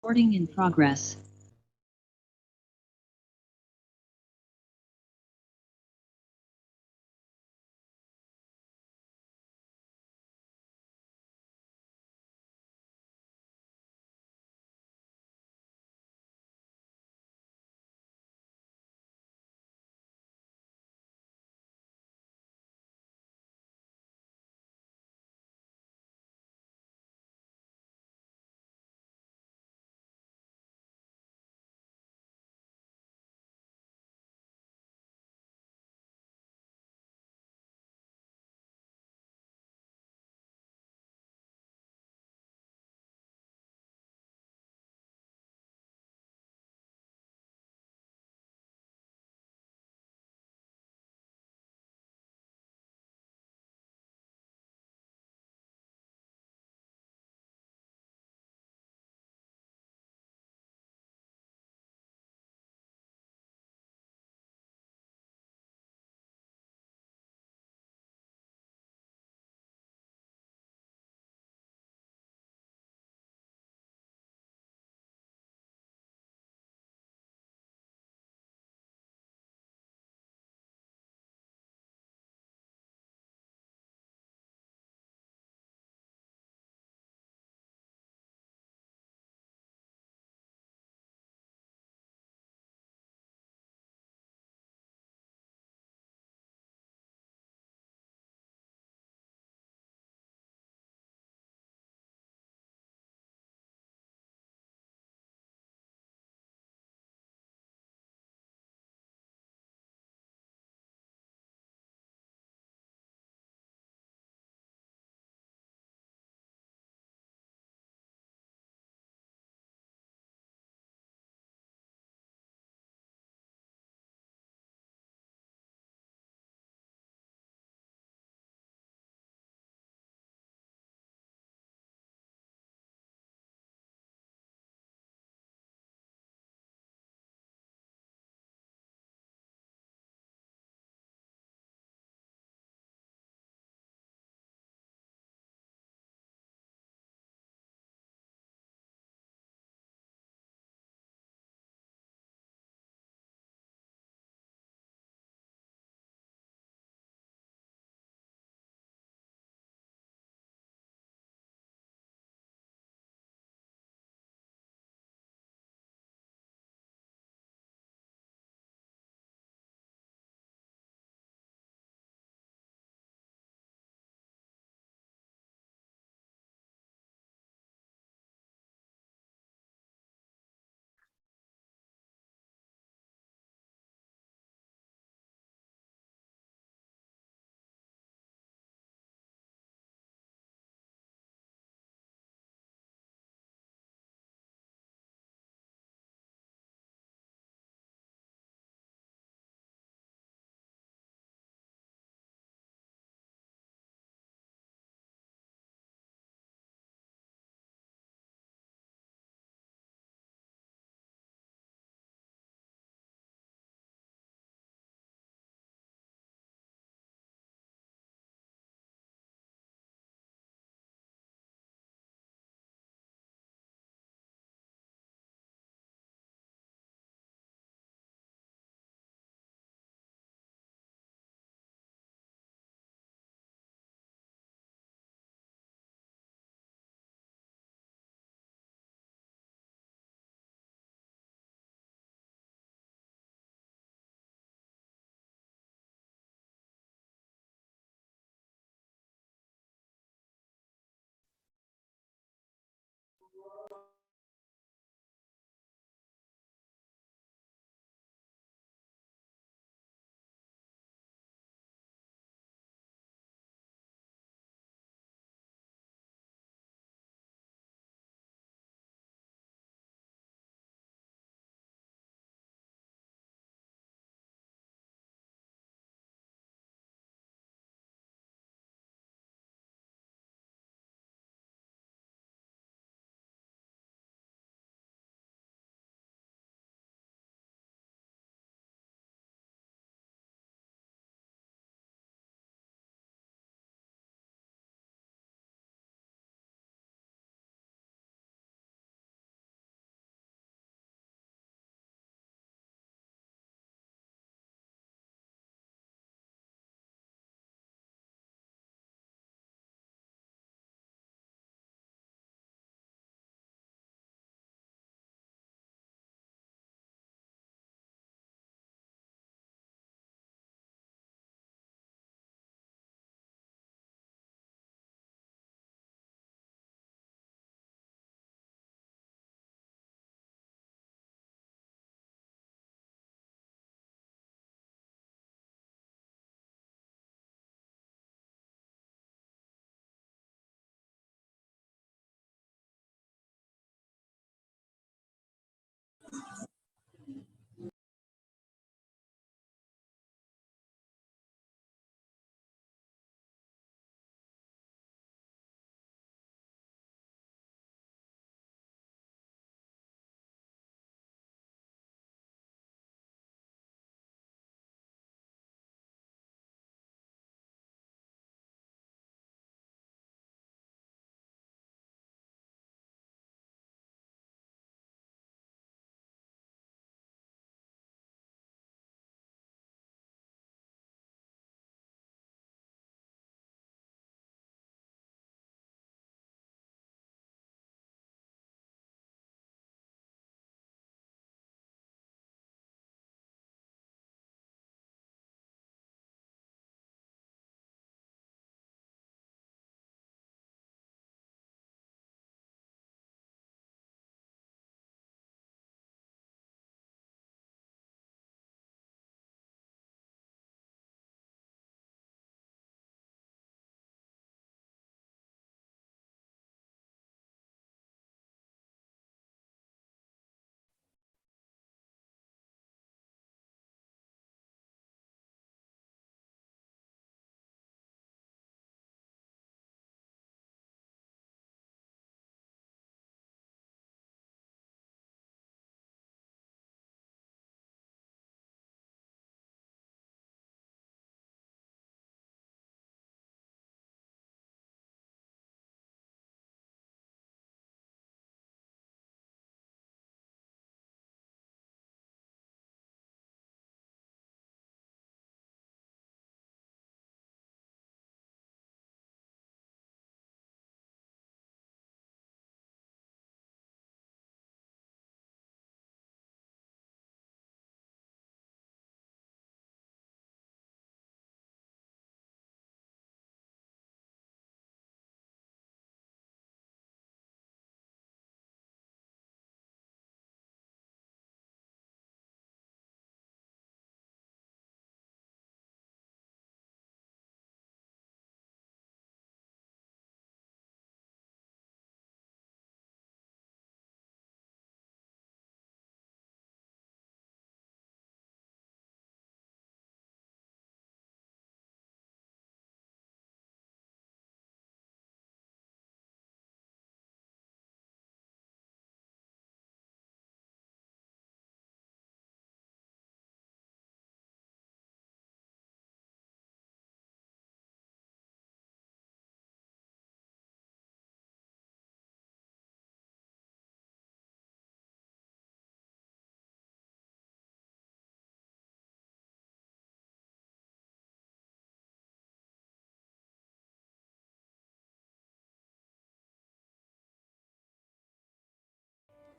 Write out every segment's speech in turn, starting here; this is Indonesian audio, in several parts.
Recording in progress.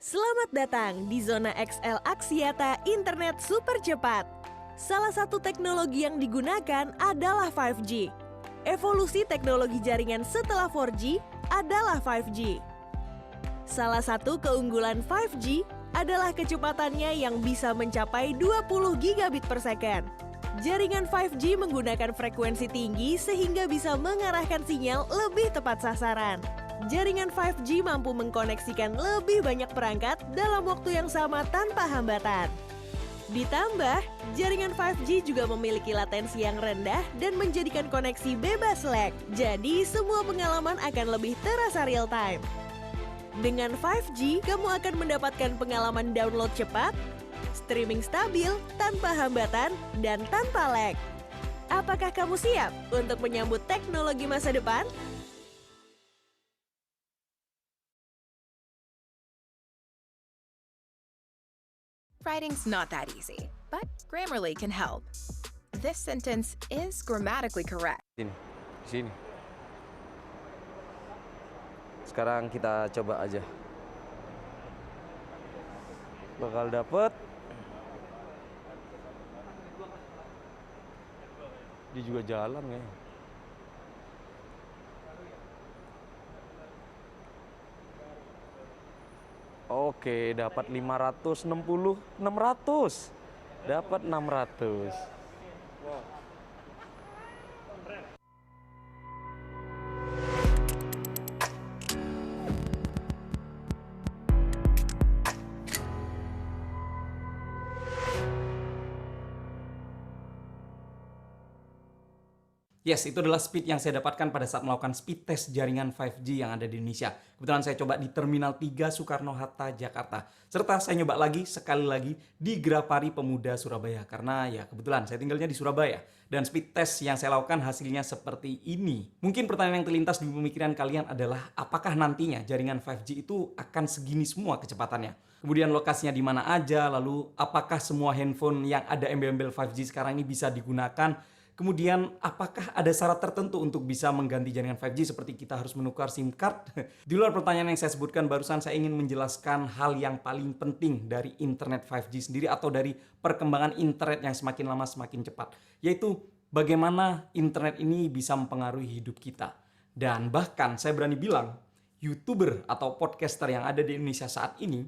Selamat datang di Zona XL Axiata Internet Super Cepat. Salah satu teknologi yang digunakan adalah 5G. Evolusi teknologi jaringan setelah 4G adalah 5G. Salah satu keunggulan 5G adalah kecepatannya yang bisa mencapai 20 gigabit per second. Jaringan 5G menggunakan frekuensi tinggi sehingga bisa mengarahkan sinyal lebih tepat sasaran. Jaringan 5G mampu mengkoneksikan lebih banyak perangkat dalam waktu yang sama tanpa hambatan. Ditambah, jaringan 5G juga memiliki latensi yang rendah dan menjadikan koneksi bebas lag. Jadi, semua pengalaman akan lebih terasa real time. Dengan 5G, kamu akan mendapatkan pengalaman download cepat, streaming stabil, tanpa hambatan, dan tanpa lag. Apakah kamu siap untuk menyambut teknologi masa depan? Writing's not that easy, but Grammarly can help. This sentence is grammatically correct. Di sini. Sekarang kita coba aja. Bakal dapet. Dia juga jalan ya. Oke, dapat 560, 600. Dapat 600. Yes, itu adalah speed yang saya dapatkan pada saat melakukan speed test jaringan 5G yang ada di Indonesia. Kebetulan saya coba di Terminal 3 Soekarno-Hatta, Jakarta. Serta saya nyoba lagi, sekali lagi, di Grapari Pemuda, Surabaya. Karena ya kebetulan saya tinggalnya di Surabaya. Dan speed test yang saya lakukan hasilnya seperti ini. Mungkin pertanyaan yang terlintas di pemikiran kalian adalah, apakah nantinya jaringan 5G itu akan segini semua kecepatannya? Kemudian lokasinya di mana aja, lalu apakah semua handphone yang ada embel-embel 5G sekarang ini bisa digunakan? Kemudian, apakah ada syarat tertentu untuk bisa mengganti jaringan 5G seperti kita harus menukar SIM card? Di luar pertanyaan yang saya sebutkan barusan, saya ingin menjelaskan hal yang paling penting dari internet 5G sendiri atau dari perkembangan internet yang semakin lama semakin cepat. Yaitu, bagaimana internet ini bisa mempengaruhi hidup kita. Dan bahkan saya berani bilang, YouTuber atau podcaster yang ada di Indonesia saat ini,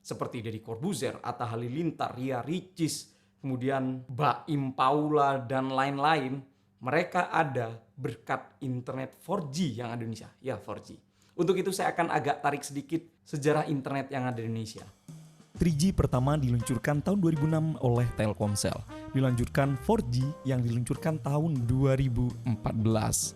seperti Deddy Corbuzier, Atta Halilintar, Ria Ricis, kemudian Baim Paula dan lain-lain, mereka ada berkat internet 4G yang ada di Indonesia. Ya, 4G. Untuk itu saya akan agak tarik sedikit sejarah internet yang ada di Indonesia. 3G pertama diluncurkan tahun 2006 oleh Telkomsel. Dilanjutkan 4G yang diluncurkan tahun 2014.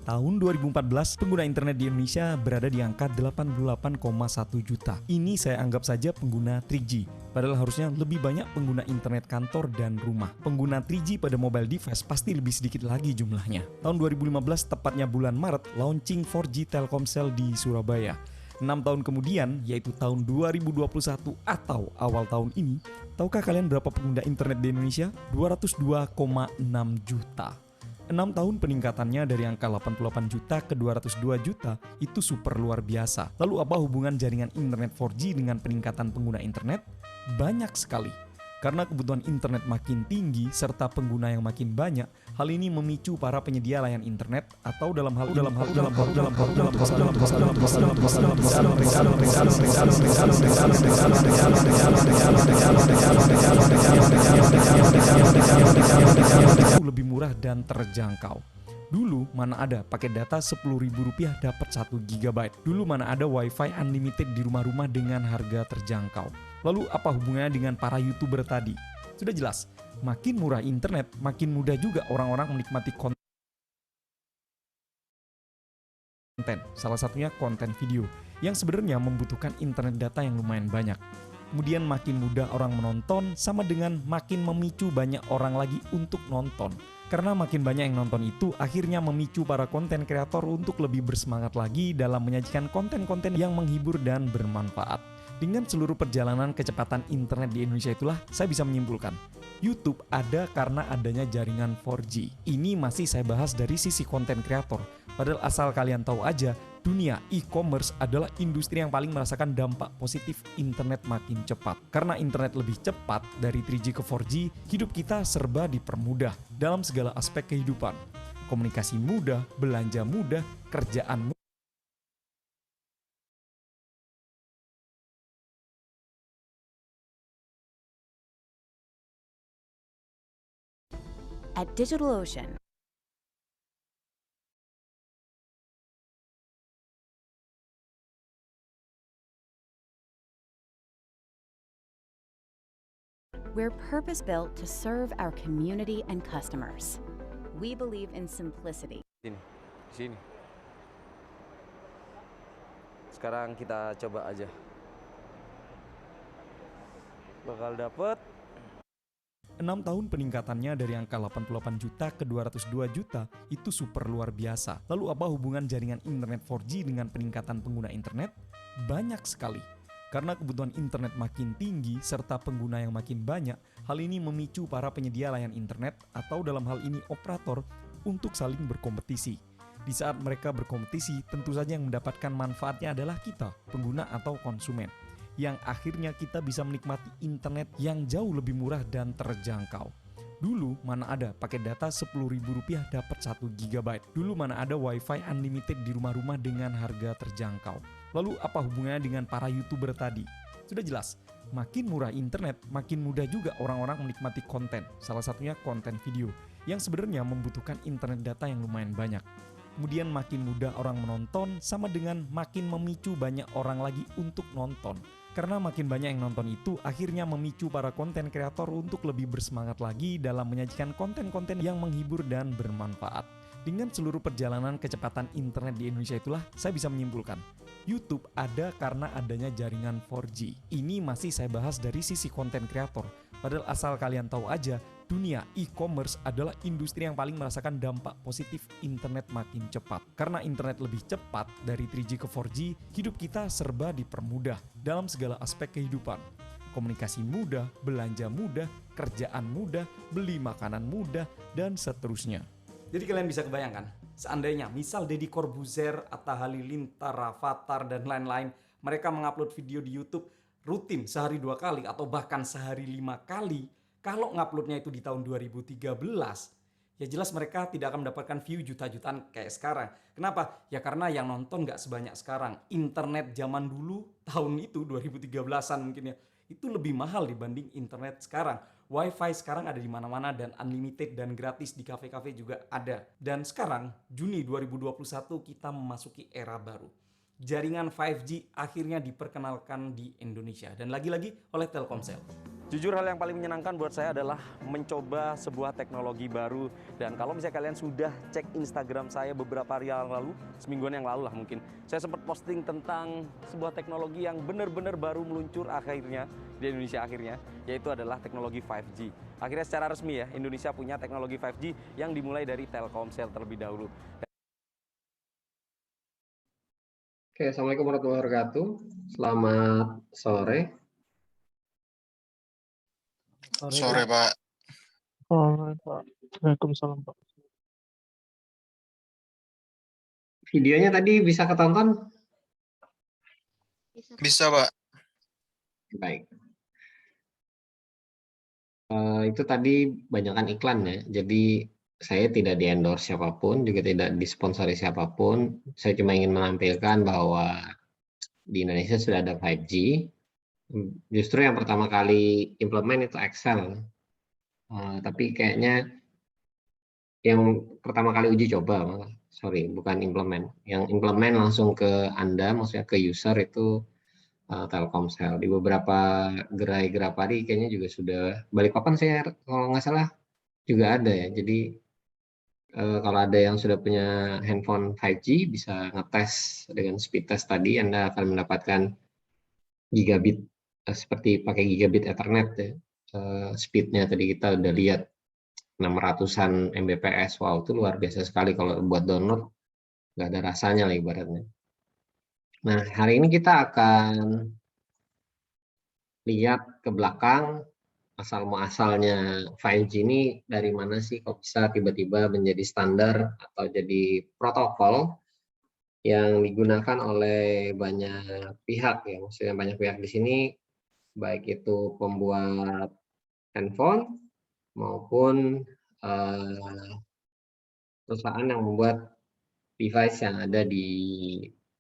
Tahun 2014, pengguna internet di Indonesia berada di angka 88,1 juta. Ini saya anggap saja pengguna 3G. Padahal harusnya lebih banyak pengguna internet kantor dan rumah. Pengguna 3G pada mobile device pasti lebih sedikit lagi jumlahnya. Tahun 2015, tepatnya bulan Maret, launching 4G Telkomsel di Surabaya. 6 tahun kemudian, yaitu tahun 2021 atau awal tahun ini, tahukah kalian berapa pengguna internet di Indonesia? 202,6 juta. 6 tahun peningkatannya dari angka 88 juta ke 202 juta itu super luar biasa. Lalu apa hubungan jaringan internet 4G dengan peningkatan pengguna internet? Banyak sekali. Karena kebutuhan internet makin tinggi serta pengguna yang makin banyak, hal ini memicu para penyedia layanan internet atau dalam hal lebih murah dan terjangkau. Dulu mana ada pakai data Rp10.000 dapat 1 GB. Dulu mana ada wifi unlimited di rumah-rumah dengan harga terjangkau. Lalu apa hubungannya dengan para YouTuber tadi? Sudah jelas, makin murah internet, makin mudah juga orang-orang menikmati konten. Salah satunya konten video yang sebenarnya membutuhkan internet data yang lumayan banyak. Kemudian makin mudah orang menonton sama dengan makin memicu banyak orang lagi untuk nonton. Karena makin banyak yang nonton itu akhirnya memicu para konten kreator untuk lebih bersemangat lagi dalam menyajikan konten-konten yang menghibur dan bermanfaat. Dengan seluruh perjalanan kecepatan internet di Indonesia itulah saya bisa menyimpulkan, YouTube ada karena adanya jaringan 4G. Ini masih saya bahas dari sisi konten kreator. Padahal asal kalian tahu aja, dunia e-commerce adalah industri yang paling merasakan dampak positif internet makin cepat. Karena internet lebih cepat dari 3G ke 4G, hidup kita serba dipermudah dalam segala aspek kehidupan. Komunikasi mudah, belanja mudah, kerjaan mudah. At DigitalOcean, we're purpose-built to serve our community and customers. We believe in simplicity. Sini, di sini. Sekarang kita coba aja. Bakal dapet 6 tahun peningkatannya dari angka 88 juta ke 202 juta itu super luar biasa. Lalu apa hubungan jaringan internet 4G dengan peningkatan pengguna internet? Banyak sekali. Karena kebutuhan internet makin tinggi serta pengguna yang makin banyak, hal ini memicu para penyedia layanan internet atau dalam hal ini operator untuk saling berkompetisi. Di saat mereka berkompetisi, tentu saja yang mendapatkan manfaatnya adalah kita, pengguna atau konsumen, yang akhirnya kita bisa menikmati internet yang jauh lebih murah dan terjangkau. Dulu mana ada pakai data Rp10.000 dapat 1 GB. Dulu mana ada wifi unlimited di rumah-rumah dengan harga terjangkau. Lalu apa hubungannya dengan para YouTuber tadi? Sudah jelas, makin murah internet, makin mudah juga orang-orang menikmati konten. Salah satunya konten video, yang sebenarnya membutuhkan internet data yang lumayan banyak. Kemudian makin mudah orang menonton sama dengan makin memicu banyak orang lagi untuk nonton. Karena makin banyak yang nonton itu akhirnya memicu para konten kreator untuk lebih bersemangat lagi dalam menyajikan konten-konten yang menghibur dan bermanfaat. Dengan seluruh perjalanan kecepatan internet di Indonesia itulah saya bisa menyimpulkan, YouTube ada karena adanya jaringan 4G. Ini masih saya bahas dari sisi konten kreator. Padahal asal kalian tahu aja, dunia e-commerce adalah industri yang paling merasakan dampak positif internet makin cepat. Karena internet lebih cepat dari 3G ke 4G, hidup kita serba dipermudah dalam segala aspek kehidupan. Komunikasi mudah, belanja mudah, kerjaan mudah, beli makanan mudah, dan seterusnya. Jadi kalian bisa kebayangkan, seandainya misal Deddy Corbuzier, Atta Halilintar, Rafathar, dan lain-lain, mereka mengupload video di YouTube rutin sehari 2 kali atau bahkan sehari 5 kali, kalau nguploadnya itu di tahun 2013, ya jelas mereka tidak akan mendapatkan view juta-jutaan kayak sekarang. Kenapa? Ya karena yang nonton nggak sebanyak sekarang. Internet zaman dulu, tahun itu 2013-an mungkin ya, itu lebih mahal dibanding internet sekarang. Wifi sekarang ada di mana-mana dan unlimited dan gratis di kafe-kafe juga ada. Dan sekarang, Juni 2021 kita memasuki era baru. Jaringan 5G akhirnya diperkenalkan di Indonesia dan lagi-lagi oleh Telkomsel. Jujur hal yang paling menyenangkan buat saya adalah mencoba sebuah teknologi baru. Dan kalau misalnya kalian sudah cek Instagram saya beberapa hari yang lalu, semingguan yang lalu lah mungkin, saya sempat posting tentang sebuah teknologi yang benar-benar baru meluncur akhirnya di Indonesia akhirnya, yaitu adalah teknologi 5G. Akhirnya secara resmi ya, Indonesia punya teknologi 5G yang dimulai dari Telkomsel terlebih dahulu. Oke, Assalamualaikum warahmatullahi wabarakatuh. Selamat sore. Sore, Pak. Waalaikumsalam, Pak. Videonya tadi bisa ketonton? Bisa, Pak. Baik. Itu tadi banyakkan iklan ya. Jadi saya tidak di-endorse siapapun, juga tidak disponsori siapapun. Saya cuma ingin menampilkan bahwa di Indonesia sudah ada 5G. Justru yang pertama kali implement itu Excel. Tapi kayaknya yang pertama kali uji coba, sorry, bukan implement. Yang implement langsung ke Anda, maksudnya ke user itu Telkomsel. Di beberapa gerai Grapari kayaknya juga sudah, Balikpapan saya kalau nggak salah juga ada ya. Jadi kalau ada yang sudah punya handphone 5G bisa ngetes dengan speed test tadi, Anda akan mendapatkan gigabit seperti pakai gigabit Ethernet ya. Speednya tadi kita udah lihat 600-an Mbps. Wow, itu luar biasa sekali kalau buat download nggak ada rasanya lah ibaratnya. Nah, hari ini kita akan lihat ke belakang asal-muasalnya 5G ini dari mana sih kok bisa tiba-tiba menjadi standar atau jadi protokol yang digunakan oleh banyak pihak ya. Maksudnya banyak pihak di sini baik itu pembuat handphone maupun perusahaan yang membuat device yang ada di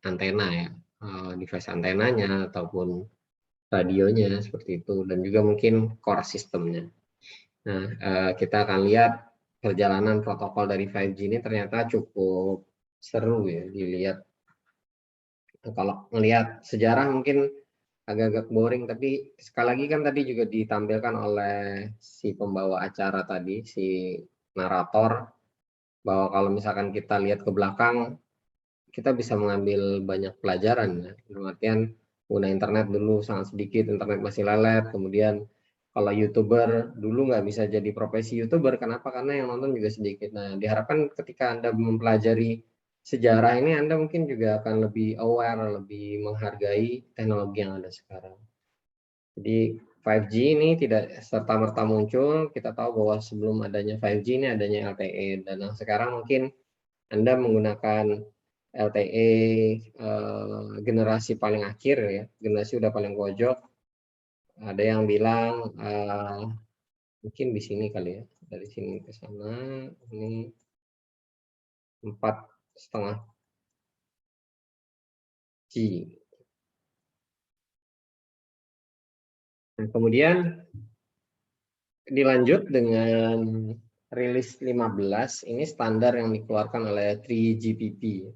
antena ya, device antenanya ataupun radionya seperti itu, dan juga mungkin core sistemnya. Nah, kita akan lihat perjalanan protokol dari 5G ini ternyata cukup seru ya dilihat. Kalau melihat sejarah mungkin agak-agak boring, tapi sekali lagi kan tadi juga ditampilkan oleh si pembawa acara tadi, si narator, bahwa kalau misalkan kita lihat ke belakang, kita bisa mengambil banyak pelajaran ya. Dalam artian pengguna internet dulu sangat sedikit, internet masih lelet, kemudian kalau YouTuber dulu nggak bisa jadi profesi YouTuber, kenapa? Karena yang nonton juga sedikit. Nah, diharapkan ketika Anda mempelajari sejarah ini, Anda mungkin juga akan lebih aware, lebih menghargai teknologi yang ada sekarang. Jadi 5G ini tidak serta-merta muncul, kita tahu bahwa sebelum adanya 5G ini adanya LTE, dan yang sekarang mungkin Anda menggunakan LTE generasi paling akhir ya, generasi udah paling pojok. Ada yang bilang mungkin di sini kali ya, dari sini ke sana ini 4,5 G. Nah, kemudian dilanjut dengan rilis 15, ini standar yang dikeluarkan oleh 3GPP.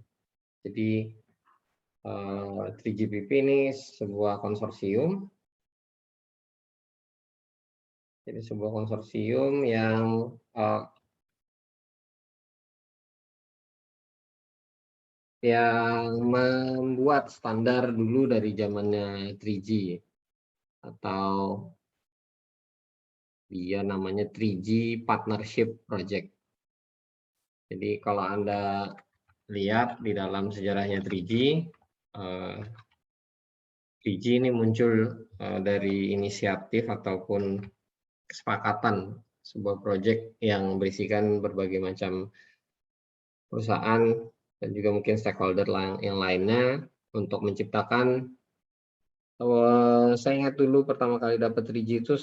Jadi 3GPP ini sebuah konsorsium. Jadi sebuah konsorsium yang membuat standar dulu dari zamannya 3G atau dia namanya 3G Partnership Project. Jadi kalau Anda lihat di dalam sejarahnya 3G, 3G ini muncul dari inisiatif ataupun kesepakatan sebuah proyek yang berisikan berbagai macam perusahaan dan juga mungkin stakeholder yang lainnya untuk menciptakan, saya ingat dulu pertama kali dapat 3G itu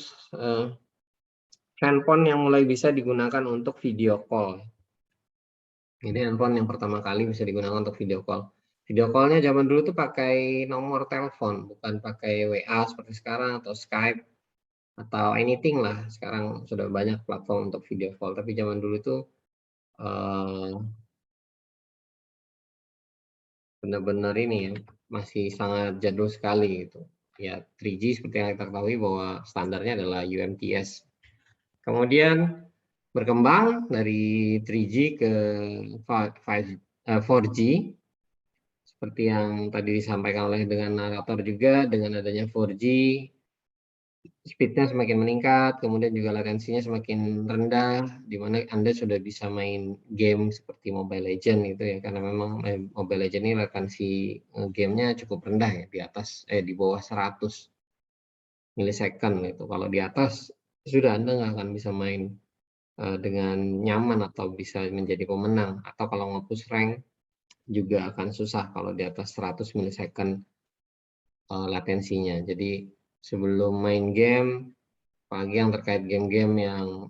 handphone yang mulai bisa digunakan untuk video call. Ini handphone yang pertama kali bisa digunakan untuk video call. Video call-nya zaman dulu tuh pakai nomor telepon, bukan pakai WA seperti sekarang atau Skype atau anything lah. Sekarang sudah banyak platform untuk video call, tapi zaman dulu tuh benar-benar ini ya, masih sangat jadul sekali gitu. Ya 3G seperti yang kita ketahui bahwa standarnya adalah UMTS. Kemudian berkembang dari 3G ke 4G, seperti yang tadi disampaikan oleh dengan narator juga, dengan adanya 4G, speednya semakin meningkat, kemudian juga latensinya semakin rendah, di mana Anda sudah bisa main game seperti Mobile Legends gitu ya, karena memang Mobile Legends ini latensi gamenya cukup rendah ya, di bawah 100 milisecond gitu. Kalau di atas sudah Anda nggak akan bisa main dengan nyaman atau bisa menjadi pemenang, atau kalau nge-push rank juga akan susah kalau di atas 100 milisecond latensinya. Jadi sebelum main game, apalagi yang terkait game-game yang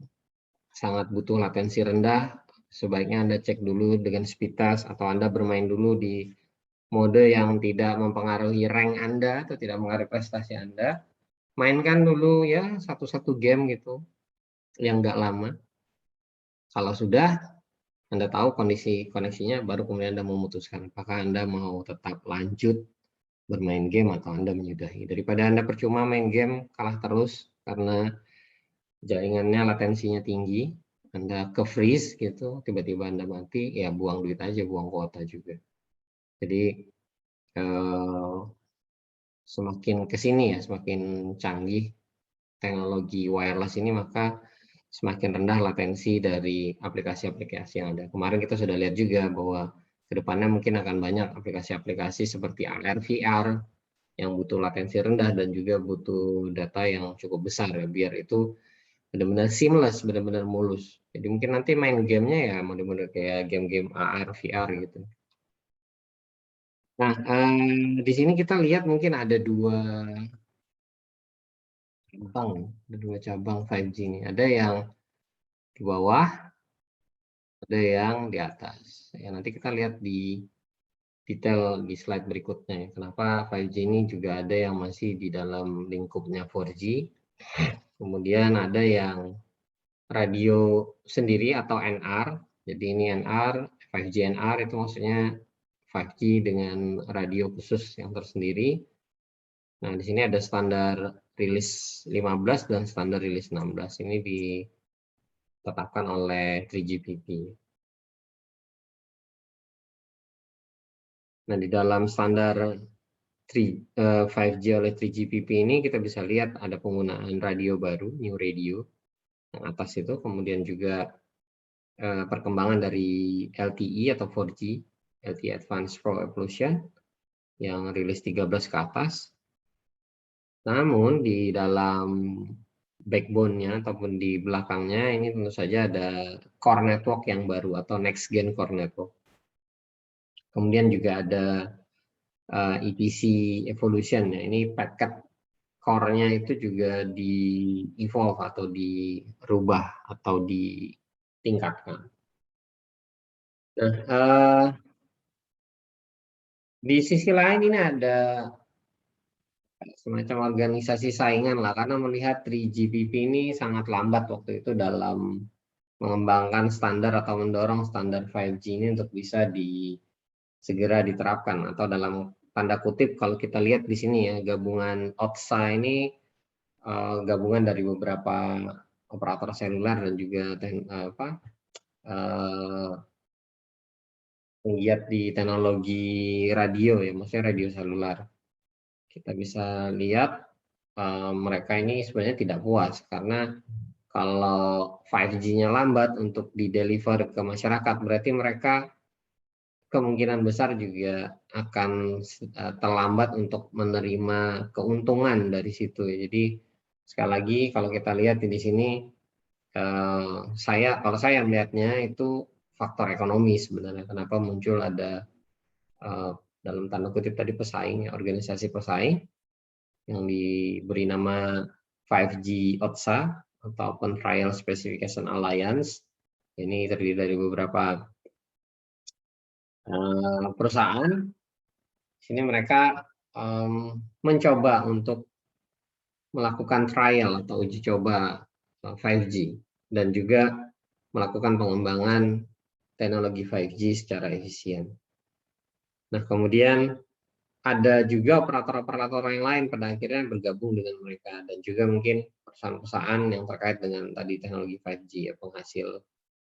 sangat butuh latensi rendah, sebaiknya Anda cek dulu dengan speed test atau Anda bermain dulu di mode yang tidak mempengaruhi rank Anda atau tidak mempengaruhi prestasi Anda. Mainkan dulu ya satu-satu game gitu yang nggak lama. Kalau sudah Anda tahu kondisi koneksinya, baru kemudian Anda memutuskan apakah Anda mau tetap lanjut bermain game atau Anda menyudahi. Daripada Anda percuma main game kalah terus karena jaringannya latensinya tinggi, Anda ke freeze gitu, tiba-tiba Anda mati, ya buang duit aja, buang kuota juga. Jadi semakin kesini ya, semakin canggih teknologi wireless ini, maka semakin rendah latensi dari aplikasi-aplikasi yang ada. Kemarin kita sudah lihat juga bahwa kedepannya mungkin akan banyak aplikasi-aplikasi seperti AR, VR yang butuh latensi rendah dan juga butuh data yang cukup besar ya, biar itu benar-benar seamless, benar-benar mulus. Jadi mungkin nanti main gamenya ya benar-benar kayak game-game AR, VR gitu. Nah, di sini kita lihat mungkin ada dua cabang 5G ini. Ada yang di bawah, ada yang di atas. Ya, nanti kita lihat di detail di slide berikutnya ya. Kenapa 5G ini juga ada yang masih di dalam lingkupnya 4G. Kemudian ada yang radio sendiri atau NR. Jadi ini NR, 5G NR itu maksudnya 5G dengan radio khusus yang tersendiri. Nah, di sini ada standar rilis 15 dan standar rilis 16. Ini ditetapkan oleh 3GPP. Nah, di dalam standar 5G oleh 3GPP ini kita bisa lihat ada penggunaan radio baru, new radio, yang atas itu, kemudian juga perkembangan dari LTE atau 4G, LTE Advanced Pro Evolution, yang rilis 13 ke atas. Namun di dalam backbone-nya ataupun di belakangnya ini tentu saja ada core network yang baru atau next gen core network. Kemudian juga ada EPC evolution ya. Ini packet core-nya itu juga di evolve atau dirubah atau ditingkatkan. Nah, di sisi lain ini ada semacam organisasi saingan lah, karena melihat 3GPP ini sangat lambat waktu itu dalam mengembangkan standar atau mendorong standar 5G ini untuk bisa segera diterapkan, atau dalam tanda kutip kalau kita lihat di sini ya, gabungan OTSA ini gabungan dari beberapa operator seluler dan juga penggiat di teknologi radio ya, maksudnya radio seluler. Kita bisa lihat mereka ini sebenarnya tidak puas karena kalau 5G-nya lambat untuk dideliver ke masyarakat, berarti mereka kemungkinan besar juga akan terlambat untuk menerima keuntungan dari situ. Jadi sekali lagi kalau kita lihat di sini, kalau saya melihatnya itu faktor ekonomi sebenarnya. Kenapa muncul ada dalam tanda kutip tadi pesaing, organisasi pesaing yang diberi nama 5G OTSA atau Open Trial Specification Alliance. Ini terdiri dari beberapa perusahaan. Sini mereka mencoba untuk melakukan trial atau uji coba 5G dan juga melakukan pengembangan teknologi 5G secara efisien. Nah, kemudian ada juga operator-operator yang lain pada akhirnya bergabung dengan mereka, dan juga mungkin perusahaan-perusahaan yang terkait dengan tadi teknologi 5G ya, penghasil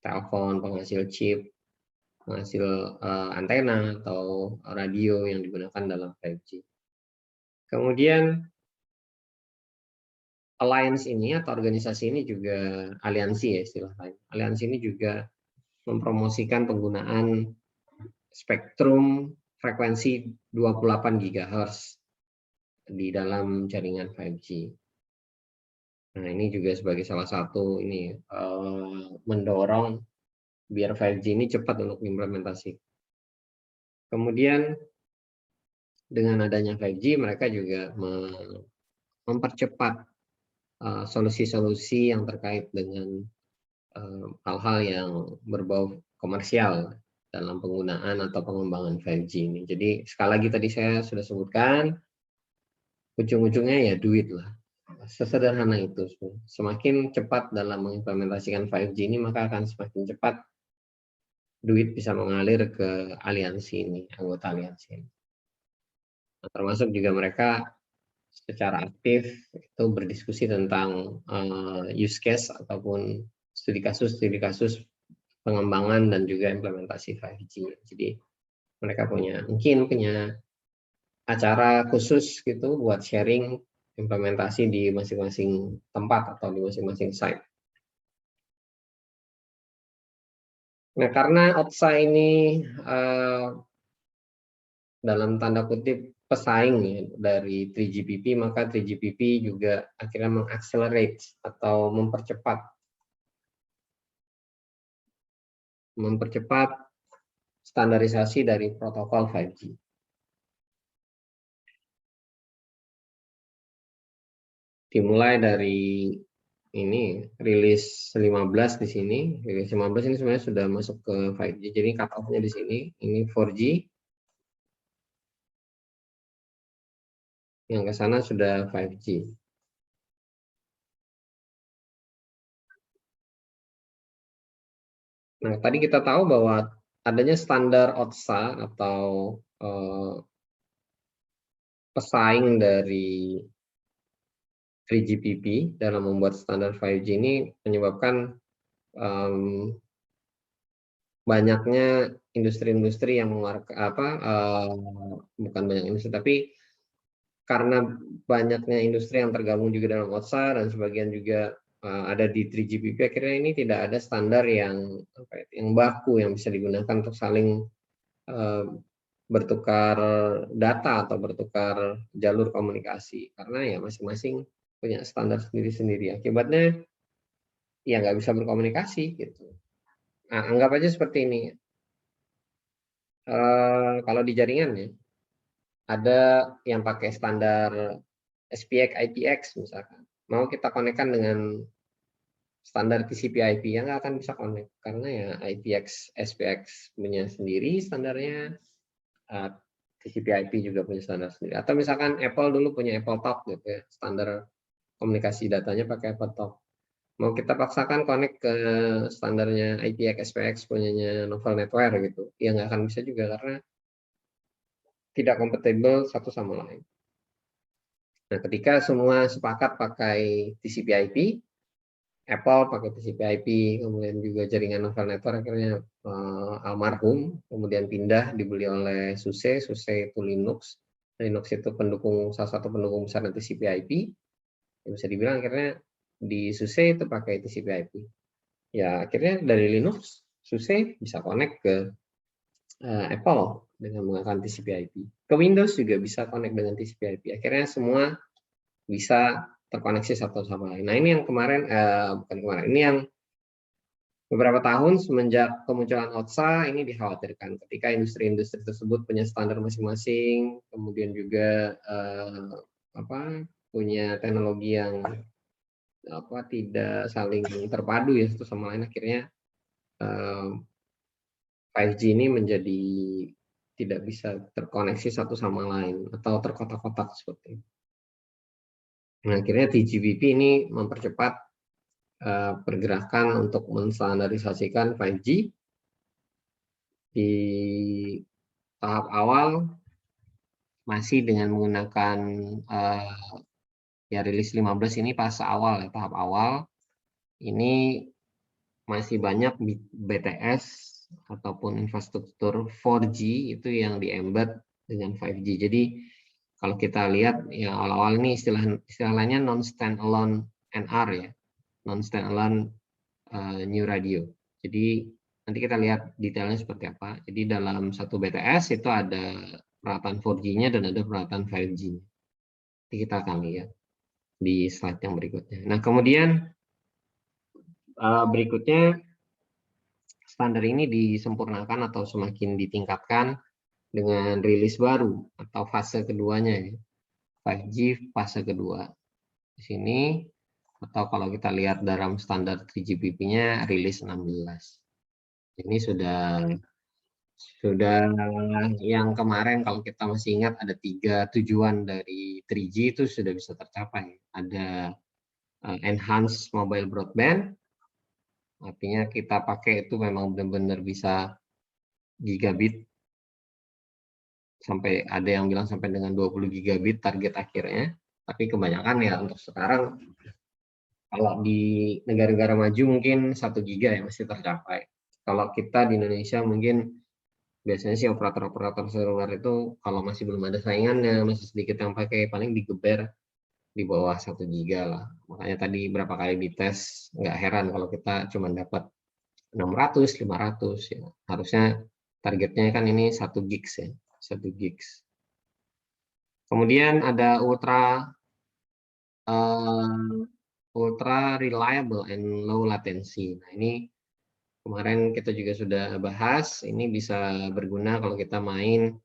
telepon, penghasil chip, penghasil antena atau radio yang digunakan dalam 5G. Kemudian alliance ini atau organisasi ini juga aliansi ya istilahnya. Aliansi ini juga mempromosikan penggunaan spektrum frekuensi 28 GHz di dalam jaringan 5G. Nah, ini juga sebagai salah satu ini mendorong biar 5G ini cepat untuk diimplementasi. Kemudian dengan adanya 5G mereka juga mempercepat solusi-solusi yang terkait dengan hal-hal yang berbau komersial dalam penggunaan atau pengembangan 5G ini. Jadi sekali lagi tadi saya sudah sebutkan, ujung-ujungnya ya duit lah. Sesederhana itu. Semakin cepat dalam mengimplementasikan 5G ini, maka akan semakin cepat duit bisa mengalir ke aliansi ini, anggota aliansi ini. Nah, termasuk juga mereka secara aktif itu berdiskusi tentang use case ataupun studi kasus pengembangan dan juga implementasi 5G. Jadi mereka mungkin punya acara khusus gitu buat sharing implementasi di masing-masing tempat atau di masing-masing site. Nah, karena OTSA ini dalam tanda kutip pesaing ya, dari 3GPP, maka 3GPP juga akhirnya mengaccelerate atau mempercepat standarisasi dari protokol 5G. dimulai dari ini rilis 15 di sini. Rilis 15 ini sebenarnya sudah masuk ke 5G. Jadi cut off-nya di sini. Ini 4G. Yang ke sana sudah 5G. Nah, tadi kita tahu bahwa adanya standar OTSA atau pesaing dari 3GPP dalam membuat standar 5G ini menyebabkan banyaknya industri-industri yang mengeluarkan bukan banyak industri, tapi karena banyaknya industri yang tergabung juga dalam OTSA dan sebagian juga ada di 3GPP, akhirnya ini tidak ada standar yang baku yang bisa digunakan untuk saling bertukar data atau bertukar jalur komunikasi, karena ya masing-masing punya standar sendiri-sendiri. Akibatnya ya nggak bisa berkomunikasi gitu. Nah, anggap aja seperti ini. Kalau di jaringan ya, ada yang pakai standar SPX, IPX misalkan. Mau kita konekkan dengan standar TCP/IP yang nggak akan bisa connect karena ya IPX, SPX punya sendiri standarnya, TCP/IP juga punya standar sendiri. Atau misalkan Apple dulu punya Apple Talk gitu ya, standar komunikasi datanya pakai Apple Talk. Mau kita paksakan connect ke standarnya IPX, SPX punyanya Novel Network gitu, ya nggak akan bisa juga karena tidak kompatibel satu sama lain. Nah, ketika semua sepakat pakai TCP/IP, Apple pakai TCP/IP, kemudian juga jaringan Novel Network akhirnya almarhum, kemudian pindah dibeli oleh SUSE. SUSE itu Linux. Linux itu salah satu pendukung besar TCP/IP. Ya, bisa dibilang akhirnya di SUSE itu pakai TCP/IP. Ya akhirnya dari Linux SUSE bisa connect ke Apple dengan menggunakan TCP/IP. Ke Windows juga bisa connect dengan TCP/IP. Akhirnya semua bisa terkoneksi satu sama lain. Nah, ini yang kemarin, bukan kemarin, ini yang beberapa tahun semenjak kemunculan OTSA ini dikhawatirkan ketika industri-industri tersebut punya standar masing-masing, kemudian juga punya teknologi yang tidak saling terpadu ya satu sama lain, akhirnya 5G ini menjadi tidak bisa terkoneksi satu sama lain atau terkotak-kotak seperti itu. Nah, akhirnya 3GPP ini mempercepat pergerakan untuk menstandarisasikan 5G. Di tahap awal masih dengan menggunakan ya rilis 15 ini pas awal ya, tahap awal ini masih banyak BTS ataupun infrastruktur 4G itu yang di-embed dengan 5G. Jadi kalau kita lihat ya awal-awal ini istilahnya non-standalone NR ya, non-standalone new radio. Jadi nanti kita lihat detailnya seperti apa. Jadi dalam satu BTS itu ada peralatan 4G-nya dan ada peralatan 5G-nya. Nanti kita akan lihat di slide yang berikutnya. Nah, kemudian berikutnya standar ini disempurnakan atau semakin ditingkatkan dengan rilis baru atau fase keduanya ya. 5G fase kedua. Di sini atau kalau kita lihat dalam standar 3GPP-nya rilis 16. Ini sudah yang kemarin kalau kita masih ingat ada 3 tujuan dari 3G itu sudah bisa tercapai. Ada enhanced mobile broadband, artinya kita pakai itu memang benar-benar bisa gigabit, sampai ada yang bilang sampai dengan 20 gigabit target akhirnya, tapi kebanyakan ya untuk sekarang kalau di negara-negara maju mungkin 1 giga ya masih tercapai. Kalau kita di Indonesia mungkin biasanya sih operator-operator seluler itu kalau masih belum ada saingannya, masih sedikit yang pakai, paling digeber di bawah 1 giga lah. Makanya tadi berapa kali dites, nggak heran kalau kita cuma dapat 600, 500 ya. Harusnya targetnya kan ini 1 gigs ya, 1 gigs. Kemudian ada ultra reliable and low latency. Nah, ini kemarin kita juga sudah bahas, ini bisa berguna kalau kita main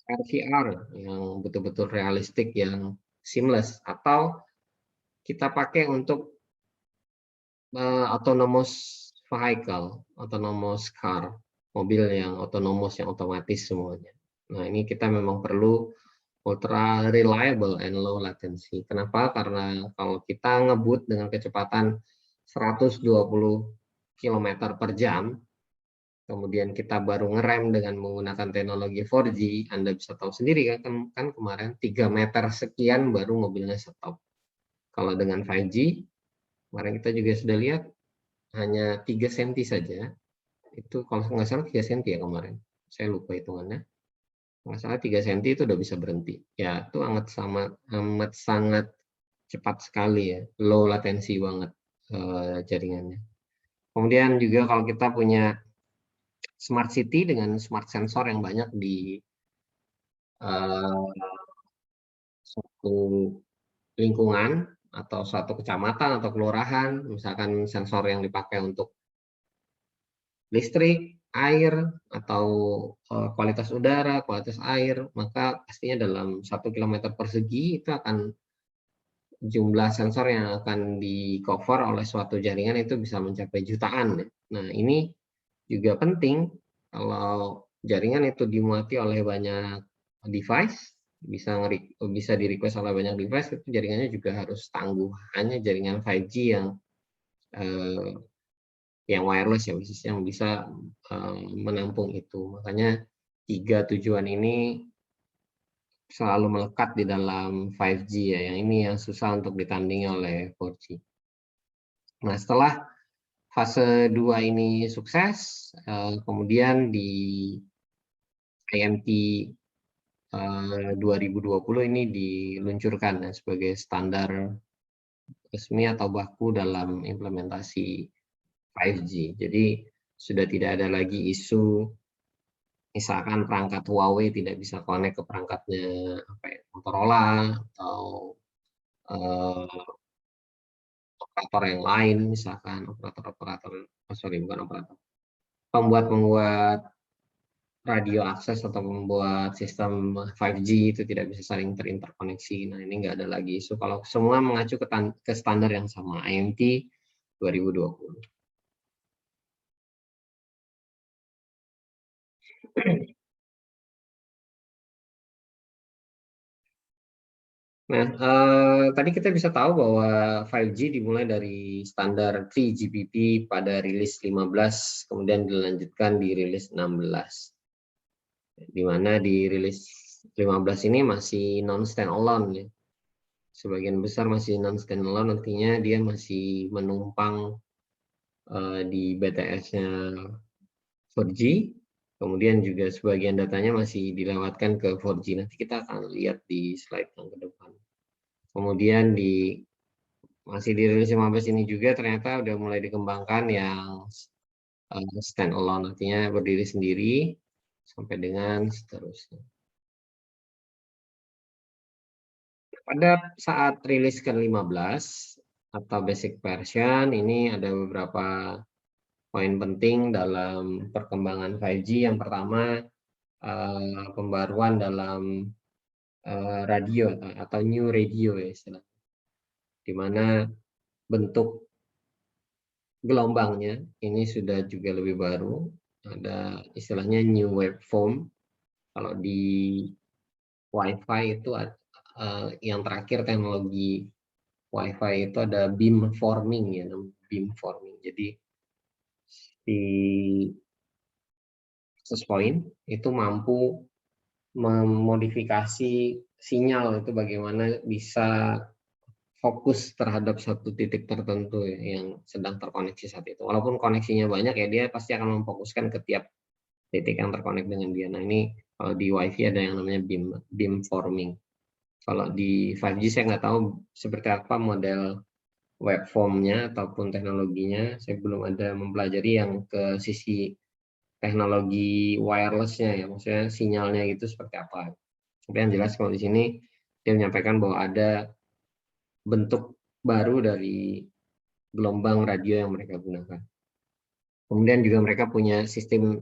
RVR yang betul-betul realistik, yang seamless, atau kita pakai untuk autonomous vehicle, autonomous car, mobil yang otonomous, yang otomatis semuanya. Nah, ini kita memang perlu ultra reliable and low latency. Kenapa? Karena kalau kita ngebut dengan kecepatan 120 km per jam, kemudian kita baru ngerem dengan menggunakan teknologi 4G, Anda bisa tahu sendiri kan kemarin 3 meter sekian baru mobilnya stop. Kalau dengan 5G, kemarin kita juga sudah lihat hanya 3 cm saja. Itu kalau nggak salah 3 cm ya kemarin. Saya lupa hitungannya. Nggak salah 3 cm itu udah bisa berhenti. Ya, itu amat sangat cepat sekali ya. Low latency banget jaringannya. Kemudian juga kalau kita punya smart city dengan smart sensor yang banyak di suatu lingkungan atau suatu kecamatan atau kelurahan, misalkan sensor yang dipakai untuk listrik, air, atau kualitas udara, kualitas air, maka pastinya dalam 1 km persegi itu akan jumlah sensor yang akan di cover oleh suatu jaringan itu bisa mencapai jutaan. Nah, ini juga penting kalau jaringan itu dimuati oleh banyak device, bisa di request oleh banyak device, itu jaringannya juga harus tangguh. Hanya jaringan 5G yang wireless ya, khususnya yang bisa menampung itu. Makanya 3 tujuan ini selalu melekat di dalam 5G ya, yang ini yang susah untuk ditandingi oleh 4G. Nah, setelah fase 2 ini sukses, kemudian di IMT 2020 ini diluncurkan ya, sebagai standar resmi atau baku dalam implementasi 5G. Jadi sudah tidak ada lagi isu misalkan perangkat Huawei tidak bisa connect ke perangkatnya Motorola atau operator yang lain, misalkan pembuat radio akses atau membuat sistem 5G itu tidak bisa saling terinterkoneksi. Nah, ini nggak ada lagi isu kalau semua mengacu ke standar yang sama, IMT 2020. Nah, tadi kita bisa tahu bahwa 5G dimulai dari standar 3GPP pada rilis 15, kemudian dilanjutkan di rilis 16. Di mana di rilis 15 ini masih non-standalone ya. Sebagian besar masih non-standalone, artinya dia masih menumpang di BTS-nya 4G, kemudian juga sebagian datanya masih dilewatkan ke 4G. Nanti kita akan lihat di slide yang ke depan. Kemudian masih di rilis 15 ini juga ternyata udah mulai dikembangkan yang standalone, artinya berdiri sendiri sampai dengan seterusnya. Pada saat rilis ke-15 atau basic version, ini ada beberapa poin penting dalam perkembangan 5G. Yang pertama, pembaruan dalam radio atau new radio ya istilahnya, di mana bentuk gelombangnya ini sudah juga lebih baru, ada istilahnya new waveform. Kalau di Wi-Fi itu yang terakhir teknologi Wi-Fi itu ada beamforming ya, beamforming. Jadi di access point itu mampu memodifikasi sinyal itu bagaimana bisa fokus terhadap satu titik tertentu ya, yang sedang terkoneksi saat itu. Walaupun koneksinya banyak ya, dia pasti akan memfokuskan ke tiap titik yang terkonek dengan dia. Nah, ini kalau di Wi-Fi ada yang namanya beamforming. Kalau di 5G saya nggak tahu seperti apa model waveformnya ataupun teknologinya. Saya belum ada mempelajari yang ke sisi teknologi wirelessnya ya, maksudnya sinyalnya itu seperti apa. Tapi yang jelas kalau di sini dia menyampaikan bahwa ada bentuk baru dari gelombang radio yang mereka gunakan. Kemudian juga mereka punya sistem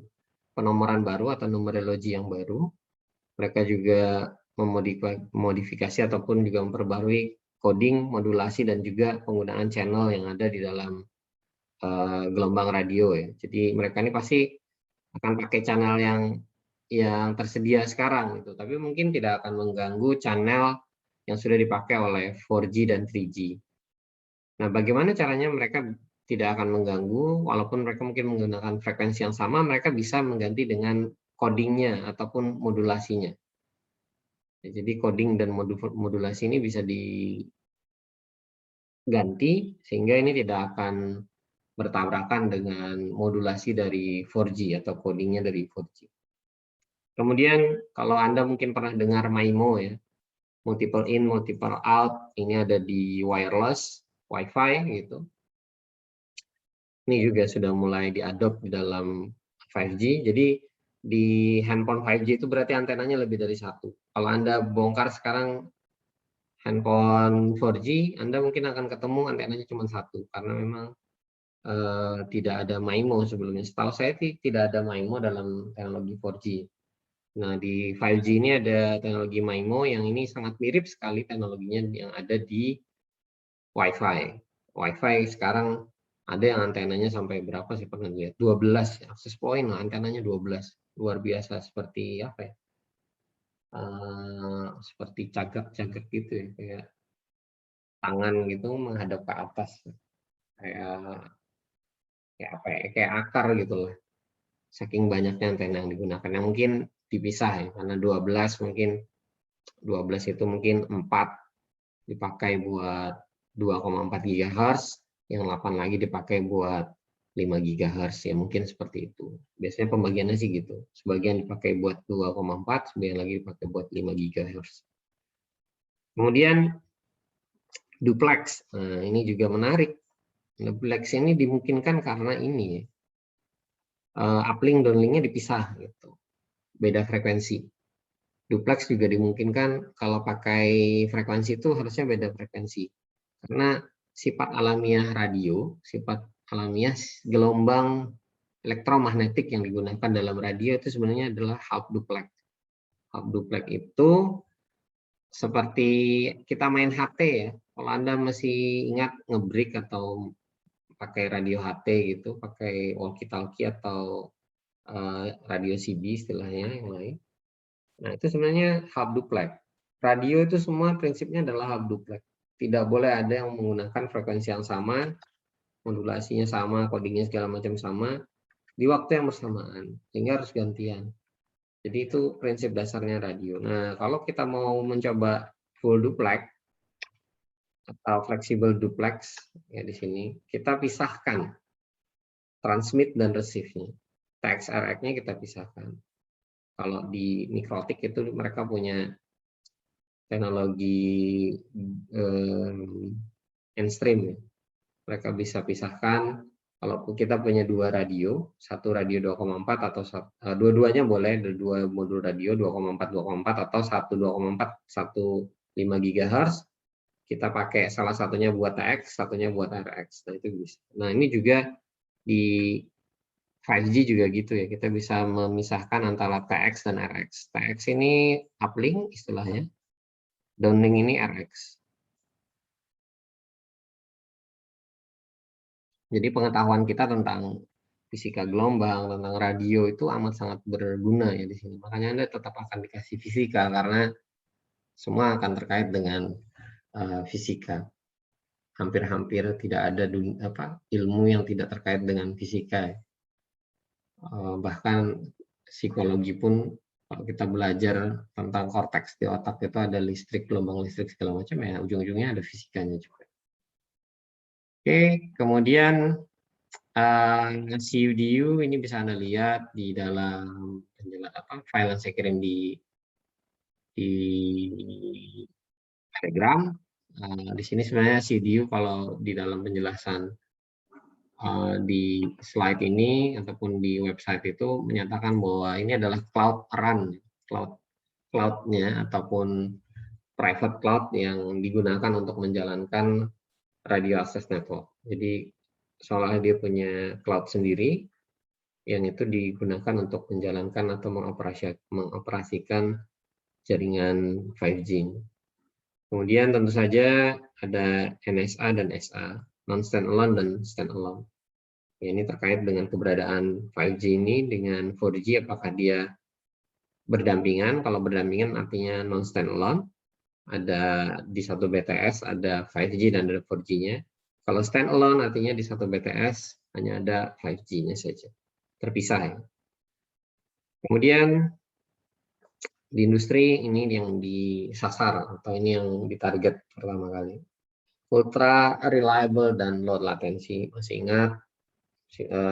penomoran baru atau numerologi yang baru, Mereka juga memodifikasi ataupun juga memperbarui coding, modulasi, dan juga penggunaan channel yang ada di dalam gelombang radio ya. Jadi mereka ini pasti akan pakai channel yang tersedia sekarang gitu, tapi mungkin tidak akan mengganggu channel yang sudah dipakai oleh 4G dan 3G. Nah, bagaimana caranya mereka tidak akan mengganggu, walaupun mereka mungkin menggunakan frekuensi yang sama, mereka bisa mengganti dengan codingnya ataupun modulasinya. Ya, jadi coding dan modulasi ini bisa diganti sehingga ini tidak akan bertabrakan dengan modulasi dari 4G atau codingnya dari 4G. Kemudian kalau Anda mungkin pernah dengar MIMO ya, multiple in, multiple out, ini ada di wireless, Wi-Fi gitu. Ini juga sudah mulai diadopt di dalam 5G. Jadi di handphone 5G itu berarti antenanya lebih dari satu. Kalau Anda bongkar sekarang handphone 4G, Anda mungkin akan ketemu antenanya cuma satu, karena memang tidak ada MIMO sebelumnya. Setahu saya tidak ada MIMO dalam teknologi 4G. Nah, di 5G ini ada teknologi MIMO yang ini sangat mirip sekali teknologinya yang ada di Wi-Fi. Wi-Fi sekarang ada yang antenanya sampai berapa sih pernah lihat? 12 akses point, antenanya 12. Luar biasa, seperti apa ya? Seperti cagak-cagak gitu ya, kayak tangan gitu menghadap ke atas. Kayak apa ya? Kayak akar gitu loh. Saking banyaknya antena yang digunakan. Yang mungkin dipisah ya, karena 12 mungkin 12 itu mungkin 4 dipakai buat 2,4 GHz, yang 8 lagi dipakai buat 5 GHz ya, mungkin seperti itu. Biasanya pembagiannya sih gitu. Sebagian dipakai buat 2,4, sebagian lagi dipakai buat 5 GHz. Kemudian duplex. Nah, ini juga menarik. Duplex ini dimungkinkan karena ini ya, uplink downlinknya dipisah gitu, beda frekuensi. Duplex juga dimungkinkan kalau pakai frekuensi itu harusnya beda frekuensi, karena sifat alamiah radio, sifat alamiah gelombang elektromagnetik yang digunakan dalam radio itu sebenarnya adalah half duplex. Half duplex itu seperti kita main HT ya. Kalau Anda masih ingat ngebreak atau pakai radio HT gitu, pakai walkie-talkie atau radio CB istilahnya yang lain. Nah, itu sebenarnya half duplex. Radio itu semua prinsipnya adalah half duplex. Tidak boleh ada yang menggunakan frekuensi yang sama, modulasinya sama, codingnya segala macam sama, di waktu yang bersamaan, sehingga harus gantian. Jadi itu prinsip dasarnya radio. Nah, kalau kita mau mencoba full duplex atau flexible duplex ya, di sini kita pisahkan transmit dan receive-nya. TXRX-nya kita pisahkan. Kalau di Mikrotik itu mereka punya teknologi N-stream ya. Mereka bisa pisahkan. Kalau kita punya dua radio, satu radio 2,4 atau dua-duanya boleh, ada dua modul radio 2,4 atau satu 2,4 satu 5 GHz. Kita pakai salah satunya buat TX, satunya buat RX. Nah, itu bisa. Nah, ini juga di 5G juga gitu ya. Kita bisa memisahkan antara TX dan RX. TX ini uplink istilahnya. Downlink ini RX. Jadi pengetahuan kita tentang fisika gelombang, tentang radio itu amat sangat berguna ya di sini. Makanya Anda tetap akan dikasih fisika karena semua akan terkait dengan fisika. Hampir-hampir tidak ada ilmu yang tidak terkait dengan fisika. Bahkan psikologi pun kalau kita belajar tentang korteks di otak itu ada listrik, gelombang listrik segala macam ya, ujung-ujungnya ada fisikanya juga. Oke, kemudian CUDU ini bisa Anda lihat di dalam file yang saya kirim di Telegram. Di sini sebenarnya CUDU kalau di dalam penjelasan di slide ini ataupun di website itu menyatakan bahwa ini adalah cloud run, cloud-nya ataupun private cloud yang digunakan untuk menjalankan radio access network. Jadi seolah dia punya cloud sendiri yang itu digunakan untuk menjalankan atau mengoperasikan jaringan 5G. Kemudian tentu saja ada NSA dan SA, non-standalone dan standalone. Ya, ini terkait dengan keberadaan 5G ini dengan 4G, apakah dia berdampingan? Kalau berdampingan artinya non-standalone, ada di satu BTS ada 5G dan ada 4G-nya. Kalau standalone artinya di satu BTS hanya ada 5G-nya saja, terpisah ya. Kemudian di industri ini yang disasar atau ini yang ditarget pertama kali. Ultra reliable dan low latency. Masih ingat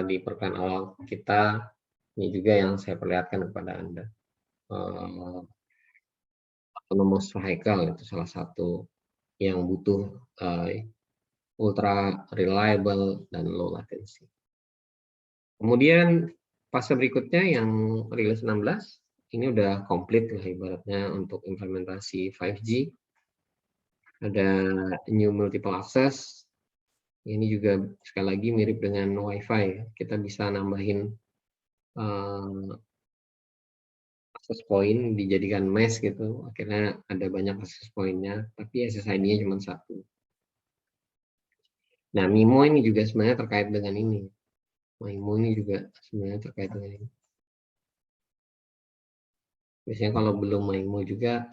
di perkenalan awal kita, ini juga yang saya perlihatkan kepada Anda. Autonomous vehicle itu salah satu yang butuh ultra reliable dan low latency. Kemudian fase berikutnya yang rilis 16, ini udah komplit lah ibaratnya untuk implementasi 5G. Ada new multiple access. Ini juga sekali lagi mirip dengan Wi-Fi. Kita bisa nambahin access point, dijadikan mesh gitu. Akhirnya ada banyak access point-nya, tapi SSID-nya cuma satu. Nah, MIMO ini juga sebenarnya terkait dengan ini. MIMO ini juga sebenarnya terkait dengan ini. Biasanya kalau belum MIMO juga,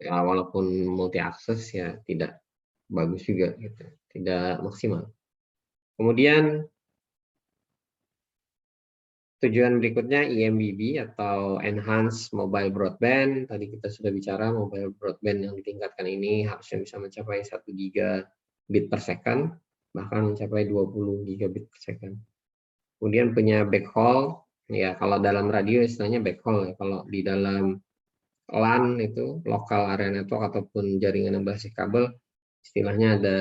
ya walaupun multi akses ya tidak bagus juga gitu, tidak maksimal. Kemudian tujuan berikutnya EMBB atau Enhanced Mobile Broadband. Tadi kita sudah bicara mobile broadband yang ditingkatkan ini harusnya bisa mencapai 1 gigabit per second, bahkan mencapai 20 gigabit per second. Kemudian punya backhaul, ya kalau dalam radio istilahnya backhaul ya, kalau di dalam LAN itu local area network ataupun jaringan yang berbasis kabel istilahnya ada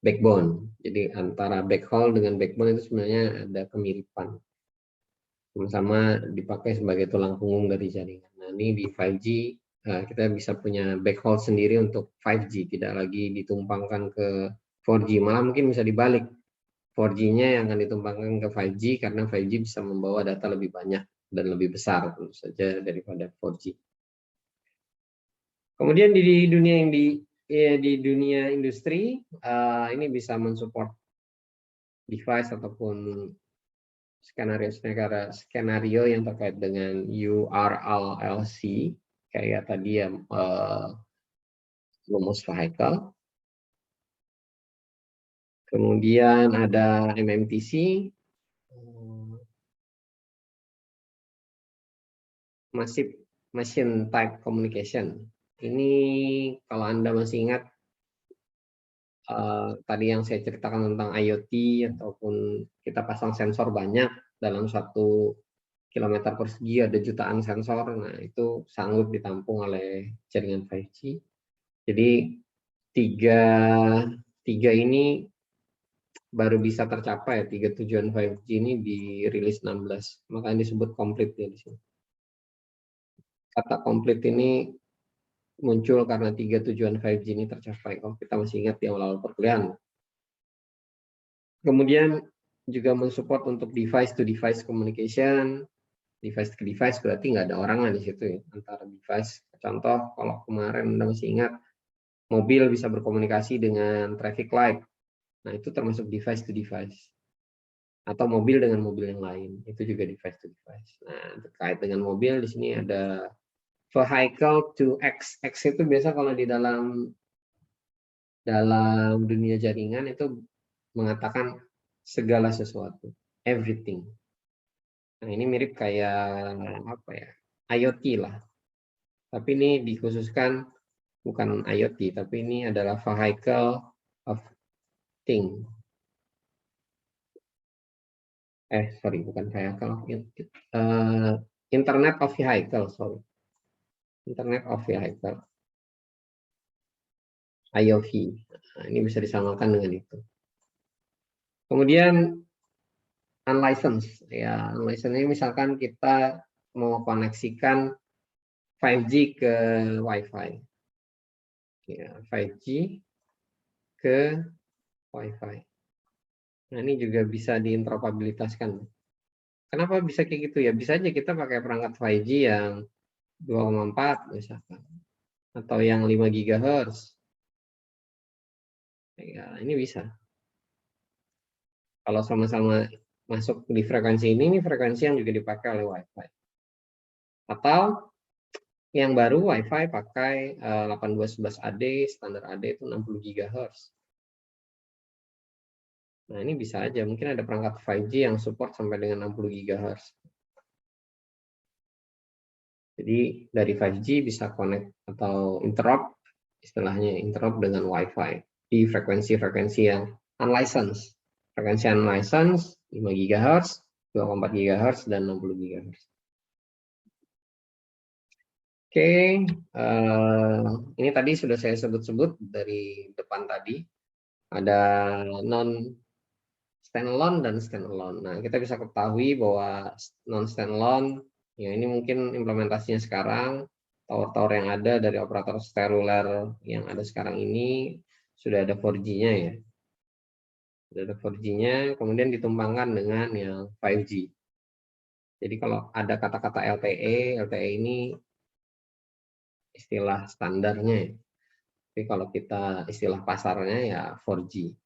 backbone. Jadi antara backhaul dengan backbone itu sebenarnya ada kemiripan, sama-sama dipakai sebagai tulang punggung dari jaringan. Nah, ini di 5G kita bisa punya backhaul sendiri untuk 5G, tidak lagi ditumpangkan ke 4G, malah mungkin bisa dibalik. 4G-nya yang akan ditumpangkan ke 5G karena 5G bisa membawa data lebih banyak dan lebih besar tentu saja daripada 4G. Kemudian di dunia di dunia industri ini bisa mensupport device ataupun skenario yang terkait dengan URLLC kayak tadi ya, autonomous vehicle. Kemudian ada MMTC, Massive Machine Type Communication. Ini kalau Anda masih ingat tadi yang saya ceritakan tentang IoT ataupun kita pasang sensor banyak dalam 1 kilometer persegi ada jutaan sensor. Nah, itu sanggup ditampung oleh jaringan 5G. Jadi tiga ini baru bisa tercapai, 3 tujuan 5G ini di rilis 16, makanya disebut komplit ya di sini. Kata komplit ini muncul karena 3 tujuan 5G ini tercapai. Kalau kita masih ingat di awal-awal perkuliahan. Kemudian juga mensupport untuk device to device communication. Device ke device berarti nggak ada orangan di situ ya, antara device. Contoh kalau kemarin Anda masih ingat mobil bisa berkomunikasi dengan traffic light. Nah, itu termasuk device to device. Atau mobil dengan mobil yang lain, itu juga device to device. Nah, terkait dengan mobil di sini ada vehicle to X. X itu biasa kalau di dalam dunia jaringan itu mengatakan segala sesuatu, everything. Nah, ini mirip kayak apa ya? IoT lah. Tapi ini dikhususkan bukan IoT, tapi ini adalah vehicle of thing. Sorry, bukan vehicle. Internet of vehicle, sorry. Internet of vehicle. IOV. Nah, ini bisa disamakan dengan itu. Kemudian unlicensed. Ya, unlicensed ini misalkan kita mau koneksikan 5G ke Wi-Fi. Ya, 5G ke Wi-Fi. Nah, ini juga bisa diinteroperabilitaskan. Kenapa bisa kayak gitu ya? Bisa aja kita pakai perangkat 5G yang 2,4 misalkan, atau yang 5 GHz. Ya, ini bisa. Kalau sama-sama masuk di frekuensi ini frekuensi yang juga dipakai oleh Wi-Fi. Atau yang baru Wi-Fi pakai 8211AD, standar AD itu 60 GHz. Nah, ini bisa aja, mungkin ada perangkat 5G yang support sampai dengan 60 GHz. Jadi dari 5G bisa connect atau interrupt, istilahnya interrupt dengan Wi-Fi di frekuensi-frekuensi yang unlicensed. Frekuensi unlicensed 5 GHz, 2,4 GHz, dan 60 GHz. Oke, ini tadi sudah saya sebut-sebut dari depan tadi. Ada non standalone dan standalone. Nah, kita bisa ketahui bahwa non standalone, ya ini mungkin implementasinya sekarang, tower-tower yang ada dari operator seluler yang ada sekarang ini sudah ada 4G-nya ya. Sudah ada 4G-nya, kemudian ditumbangkan dengan yang 5G. Jadi kalau ada kata-kata LTE ini istilah standarnya ya. Tapi kalau kita istilah pasarnya ya 4G.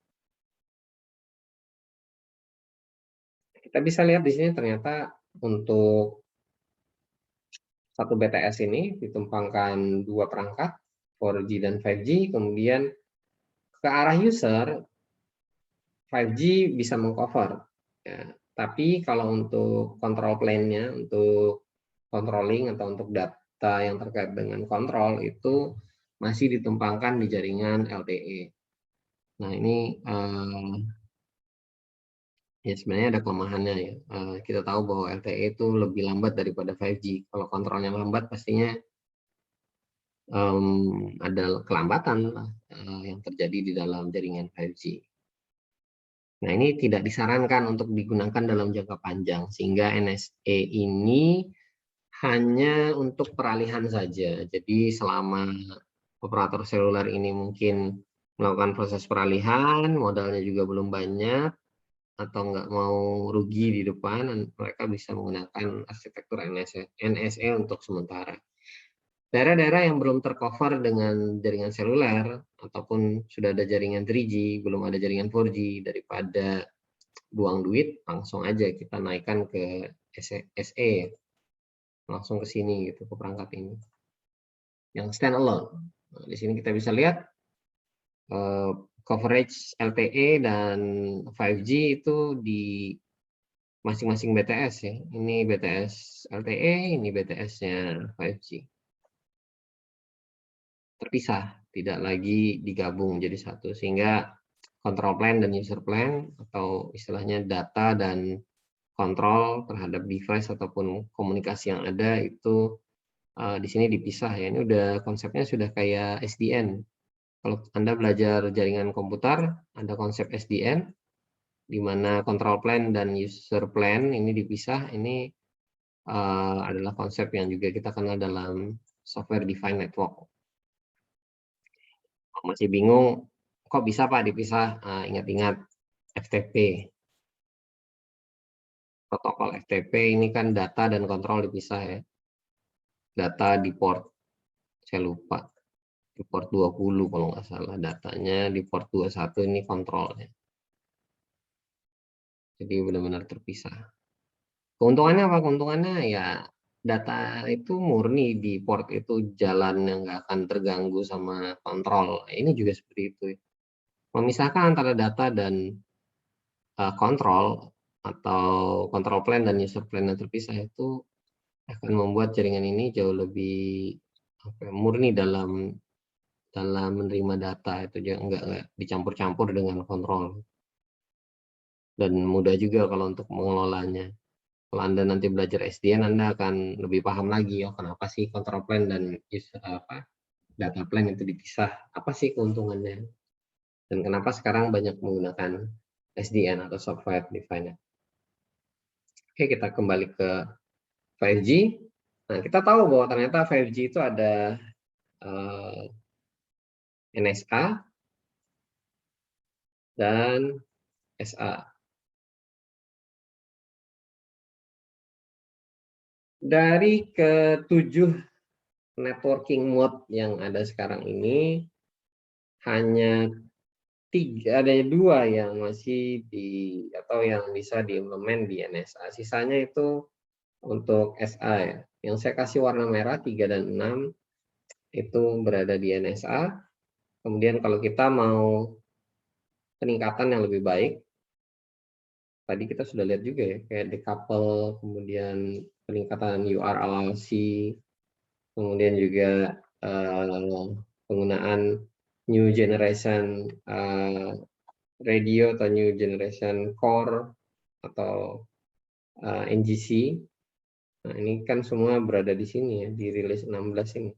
Kita bisa lihat di sini ternyata untuk satu BTS ini ditumpangkan dua perangkat 4G dan 5G, kemudian ke arah user 5G bisa mengcover. Ya. Tapi kalau untuk control plane-nya, untuk controlling atau untuk data yang terkait dengan kontrol itu masih ditumpangkan di jaringan LTE. Nah ini ya sebenarnya ada kelemahannya ya. Kita tahu bahwa LTE itu lebih lambat daripada 5G. Kalau kontrolnya lambat pastinya ada kelambatan yang terjadi di dalam jaringan 5G. Nah ini tidak disarankan untuk digunakan dalam jangka panjang sehingga NSE ini hanya untuk peralihan saja. Jadi selama operator seluler ini mungkin melakukan proses peralihan, modalnya juga belum banyak, atau nggak mau rugi di depan, mereka bisa menggunakan arsitektur NSE untuk sementara. Daerah-daerah yang belum tercover dengan jaringan seluler, ataupun sudah ada jaringan 3G, belum ada jaringan 4G, daripada buang duit, langsung aja kita naikkan ke SE, langsung ke sini gitu, ke perangkat ini. Yang standalone. Nah, di sini kita bisa lihat coverage LTE dan 5G itu di masing-masing BTS ya. Ini BTS LTE, ini BTS-nya 5G. Terpisah, tidak lagi digabung jadi satu, sehingga control plane dan user plane atau istilahnya data dan kontrol terhadap device ataupun komunikasi yang ada itu di sini dipisah ya. Ini udah konsepnya sudah kayak SDN. Kalau Anda belajar jaringan komputer, ada konsep SDN di mana control plane dan user plane ini dipisah. Ini adalah konsep yang juga kita kenal dalam software defined network. Masih bingung, kok bisa Pak dipisah? Ingat-ingat FTP. Protokol FTP ini kan data dan kontrol dipisah ya. Data di port, saya lupa, di port 20 kalau nggak salah, datanya di port 21 ini kontrolnya. Jadi benar-benar terpisah. Keuntungannya apa? Keuntungannya ya data itu murni di port itu jalan yang nggak akan terganggu sama kontrol. Ini juga seperti itu. Memisahkan antara data dan kontrol atau control plane dan user plane yang terpisah itu akan membuat jaringan ini jauh lebih murni dalam menerima data, itu nggak dicampur-campur dengan kontrol, dan mudah juga kalau untuk mengelolanya. Kalau Anda nanti belajar SDN, Anda akan lebih paham lagi, oh kenapa sih control plane dan data plane itu dipisah, apa sih keuntungannya, dan kenapa sekarang banyak menggunakan SDN atau software defined. Oke, kita kembali ke 5G. Nah, kita tahu bahwa ternyata 5G itu ada NSA dan SA. Dari ke-7 networking mode yang ada sekarang ini, hanya ada 2 yang masih atau yang bisa diimplement di NSA. Sisanya itu untuk SA ya. Yang saya kasih warna merah 3 dan 6 itu berada di NSA. Kemudian kalau kita mau peningkatan yang lebih baik, tadi kita sudah lihat juga ya, kayak decouple, kemudian peningkatan URLLC, kemudian juga penggunaan new generation radio atau new generation core atau NGC. Nah, ini kan semua berada di sini ya, di rilis 16 ini.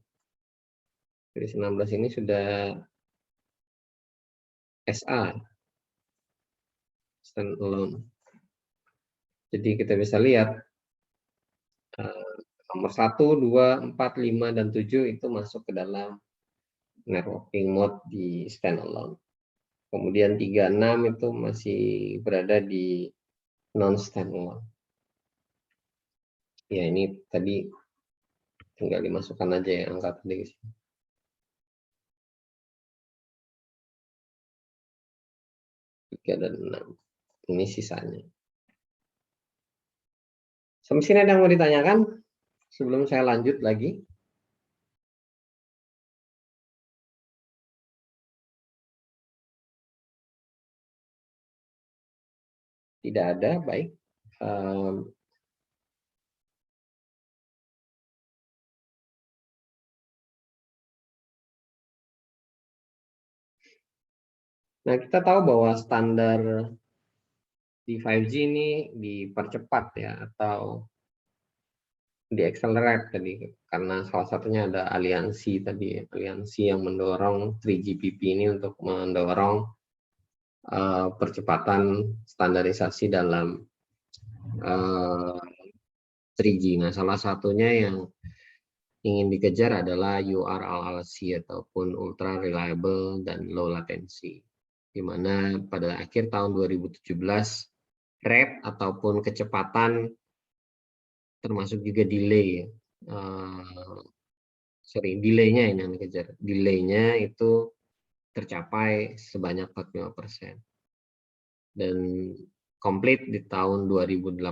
Rilis 16 ini sudah SA, standalone. Jadi kita bisa lihat nomor 1, 2, 4, 5, dan 7 itu masuk ke dalam networking mode di standalone. Kemudian 3, 6 itu masih berada di non-standalone. Ya, ini tadi tinggal dimasukkan aja ya angka tadi. 3 dan 6. Ini sisanya. Sampai sini ada yang mau ditanyakan sebelum saya lanjut lagi? Tidak ada, baik. Nah, kita tahu bahwa standar di 5G ini dipercepat ya, atau di-accelerate tadi, karena salah satunya ada aliansi tadi, aliansi yang mendorong 3GPP ini untuk mendorong percepatan standarisasi dalam 3G. Nah, salah satunya yang ingin dikejar adalah URLLC ataupun ultra reliable dan low latency, di mana pada akhir tahun 2017 rate ataupun kecepatan termasuk juga delay, delaynya ini yang dikejar, delaynya itu tercapai sebanyak 45%. Dan komplit di tahun 2018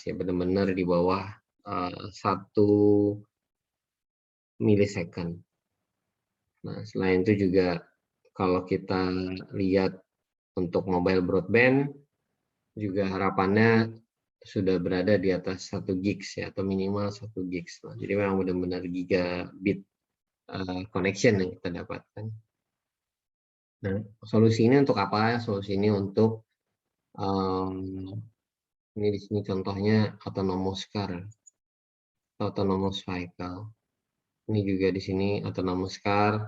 ya, benar-benar di bawah 1 milisecond. Nah, selain itu juga kalau kita lihat untuk mobile broadband juga harapannya sudah berada di atas 1 gigs ya, atau minimal 1 gigs. Nah, jadi memang benar-benar gigabit connection yang kita dapatkan. Nah, solusi ini untuk apa? Solusi ini untuk ini di sini contohnya autonomous car, autonomous vehicle. Ini juga di sini autonomous car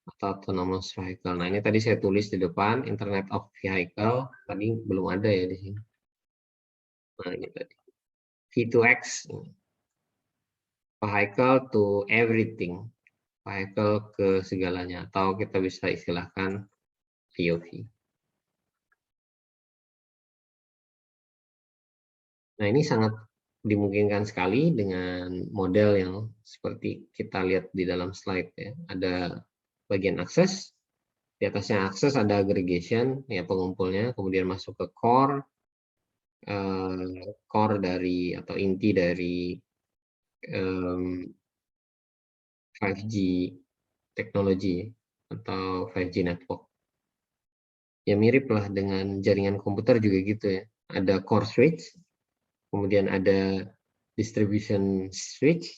atau autonomous vehicle. Nah, ini tadi saya tulis di depan Internet of Vehicle, tadi belum ada ya di sini. Nah, ini tadi V2X, vehicle to everything, vehicle ke segalanya, atau kita bisa istilahkan IoV. Nah, ini sangat dimungkinkan sekali dengan model yang seperti kita lihat di dalam slide ya. Ada bagian akses, di atasnya akses ada aggregation ya, pengumpulnya, kemudian masuk ke core, core dari atau inti dari 5G teknologi atau 5G network. Ya mirip lah dengan jaringan komputer juga gitu ya. Ada core switch, kemudian ada distribution switch,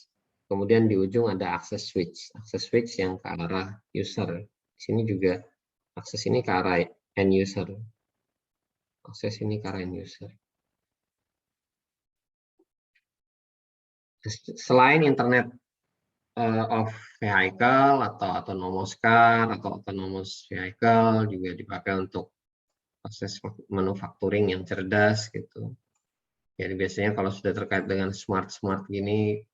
kemudian di ujung ada access switch. Access switch yang ke arah user. Di sini juga akses ini ke arah end user. Akses ini ke arah end user. Selain Internet of Vehicle atau autonomous car atau autonomous vehicle juga dipakai untuk proses manufacturing yang cerdas gitu. Jadi biasanya kalau sudah terkait dengan smart gini,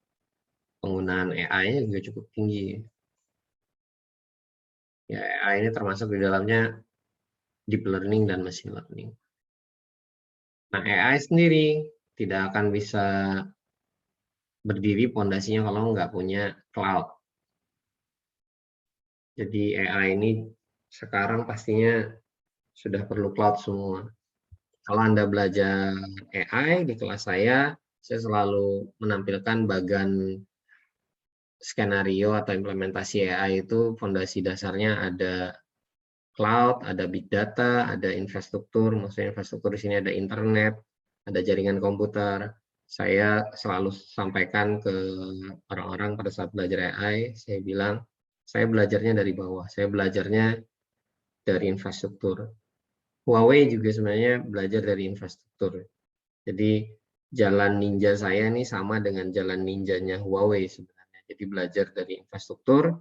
penggunaan AI-nya juga cukup tinggi. Ya, AI ini termasuk di dalamnya deep learning dan machine learning. Nah, AI sendiri tidak akan bisa berdiri pondasinya kalau nggak punya cloud. Jadi AI ini sekarang pastinya sudah perlu cloud semua. Kalau Anda belajar AI di kelas saya selalu menampilkan bagan skenario atau implementasi AI itu fondasi dasarnya ada cloud, ada big data, ada infrastruktur. Maksudnya infrastruktur di sini ada internet, ada jaringan komputer. Saya selalu sampaikan ke orang-orang pada saat belajar AI, saya bilang, saya belajarnya dari bawah, saya belajarnya dari infrastruktur. Huawei juga sebenarnya belajar dari infrastruktur. Jadi jalan ninja saya ini sama dengan jalan ninjanya Huawei sebenarnya. Jadi belajar dari infrastruktur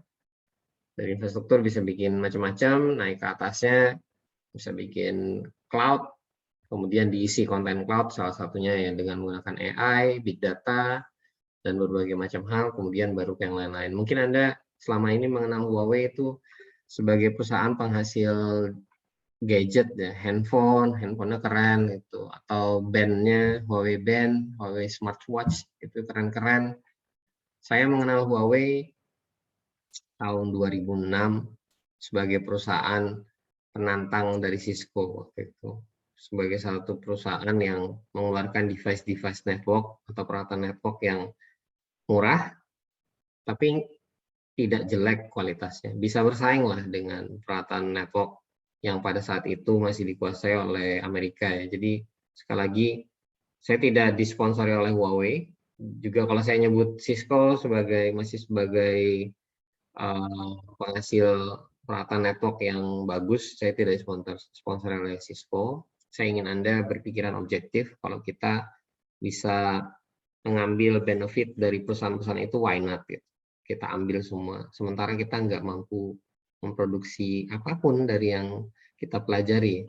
bisa bikin macam-macam, naik ke atasnya bisa bikin cloud, kemudian diisi konten cloud, salah satunya ya dengan menggunakan AI, big data, dan berbagai macam hal, kemudian baru ke yang lain-lain. Mungkin Anda selama ini mengenal Huawei itu sebagai perusahaan penghasil gadget ya, handphonenya keren itu, atau bandnya Huawei Band, Huawei Smartwatch itu keren-keren. Saya mengenal Huawei tahun 2006 sebagai perusahaan penantang dari Cisco waktu itu, sebagai satu perusahaan yang mengeluarkan device network atau peralatan network yang murah, tapi tidak jelek kualitasnya. Bisa bersaing lah dengan peralatan network yang pada saat itu masih dikuasai oleh Amerika ya. Jadi sekali lagi, saya tidak disponsori oleh Huawei. Juga kalau saya nyebut Cisco masih sebagai penghasil peralatan network yang bagus, saya tidak disponsori oleh Cisco. Saya ingin Anda berpikiran objektif, kalau kita bisa mengambil benefit dari perusahaan-perusahaan itu, why not? Gitu. Kita ambil semua. Sementara kita nggak mampu memproduksi apapun dari yang kita pelajari.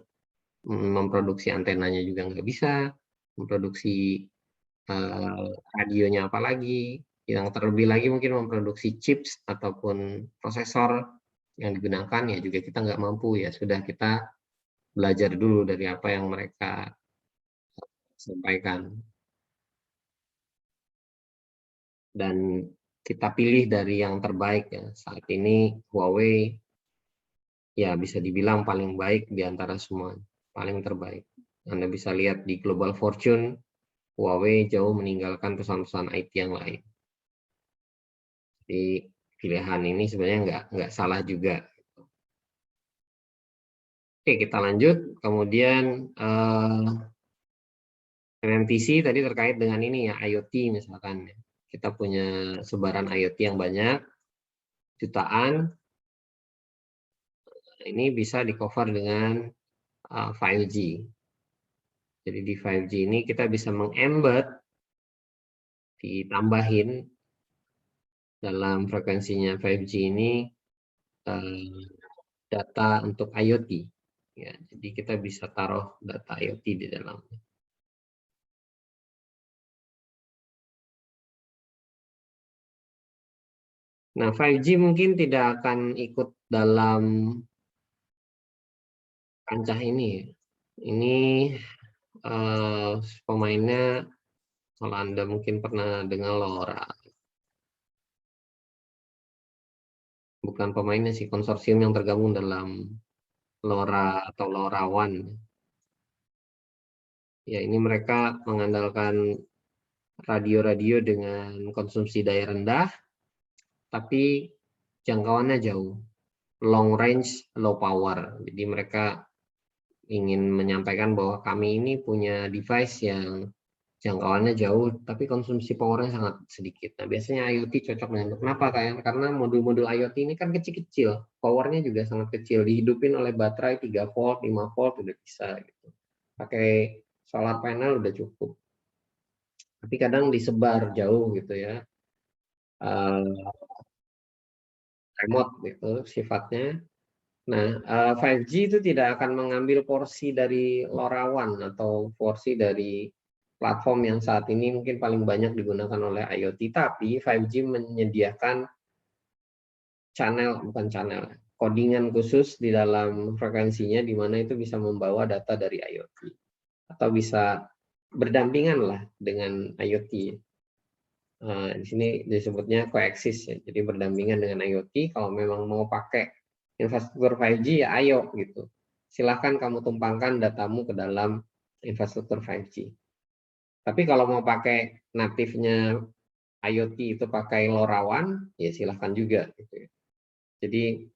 Memproduksi antenanya juga nggak bisa, memproduksi radionya apalagi, yang terlebih lagi mungkin memproduksi chips ataupun prosesor yang digunakan ya juga kita nggak mampu ya. Sudah, kita belajar dulu dari apa yang mereka sampaikan. Dan kita pilih dari yang terbaik ya. Saat ini Huawei ya bisa dibilang paling baik di antara semua, paling terbaik. Anda bisa lihat di Global Fortune, Huawei jauh meninggalkan perusahaan-perusahaan IT yang lain. Jadi pilihan ini sebenarnya nggak salah juga. Oke, kita lanjut. Kemudian MMTC tadi terkait dengan ini ya, IoT misalkan. Kita punya sebaran IoT yang banyak, jutaan. Ini bisa di-cover dengan 5G. Jadi di 5G ini kita bisa meng-embed, ditambahin dalam frekuensinya 5G ini data untuk IoT. Ya, jadi kita bisa taruh data IoT di dalamnya. Nah, 5G mungkin tidak akan ikut dalam kancah ini. Ini pemainnya, kalau Anda mungkin pernah dengar LoRa. Bukan pemainnya sih, konsorsium yang tergabung dalam LoRa atau LoRaWAN. Ya, ini mereka mengandalkan radio-radio dengan konsumsi daya rendah, tapi jangkauannya jauh, long range, low power. Jadi mereka ingin menyampaikan bahwa kami ini punya device yang jangkauannya jauh, tapi konsumsi powernya sangat sedikit. Nah, biasanya IoT cocok dengan itu. Kenapa? Karena modul-modul IoT ini kan kecil-kecil, powernya juga sangat kecil, dihidupin oleh baterai 3 volt, 5 volt udah bisa gitu. Pakai solar panel udah cukup. Tapi kadang disebar jauh gitu ya. Remote gitu sifatnya. Nah, 5G itu tidak akan mengambil porsi dari LoRaWAN atau porsi dari platform yang saat ini mungkin paling banyak digunakan oleh IoT, tapi 5G menyediakan codingan khusus di dalam frekuensinya, di mana itu bisa membawa data dari IoT atau bisa berdampingan lah dengan IoT. Di sini disebutnya coexist ya, jadi berdampingan dengan IoT. Kalau memang mau pakai infrastruktur 5G ya ayo gitu. Silahkan kamu tumpangkan datamu ke dalam infrastruktur 5G. Tapi kalau mau pakai natifnya IoT itu pakai LoRaWAN, ya silahkan juga gitu ya. Jadi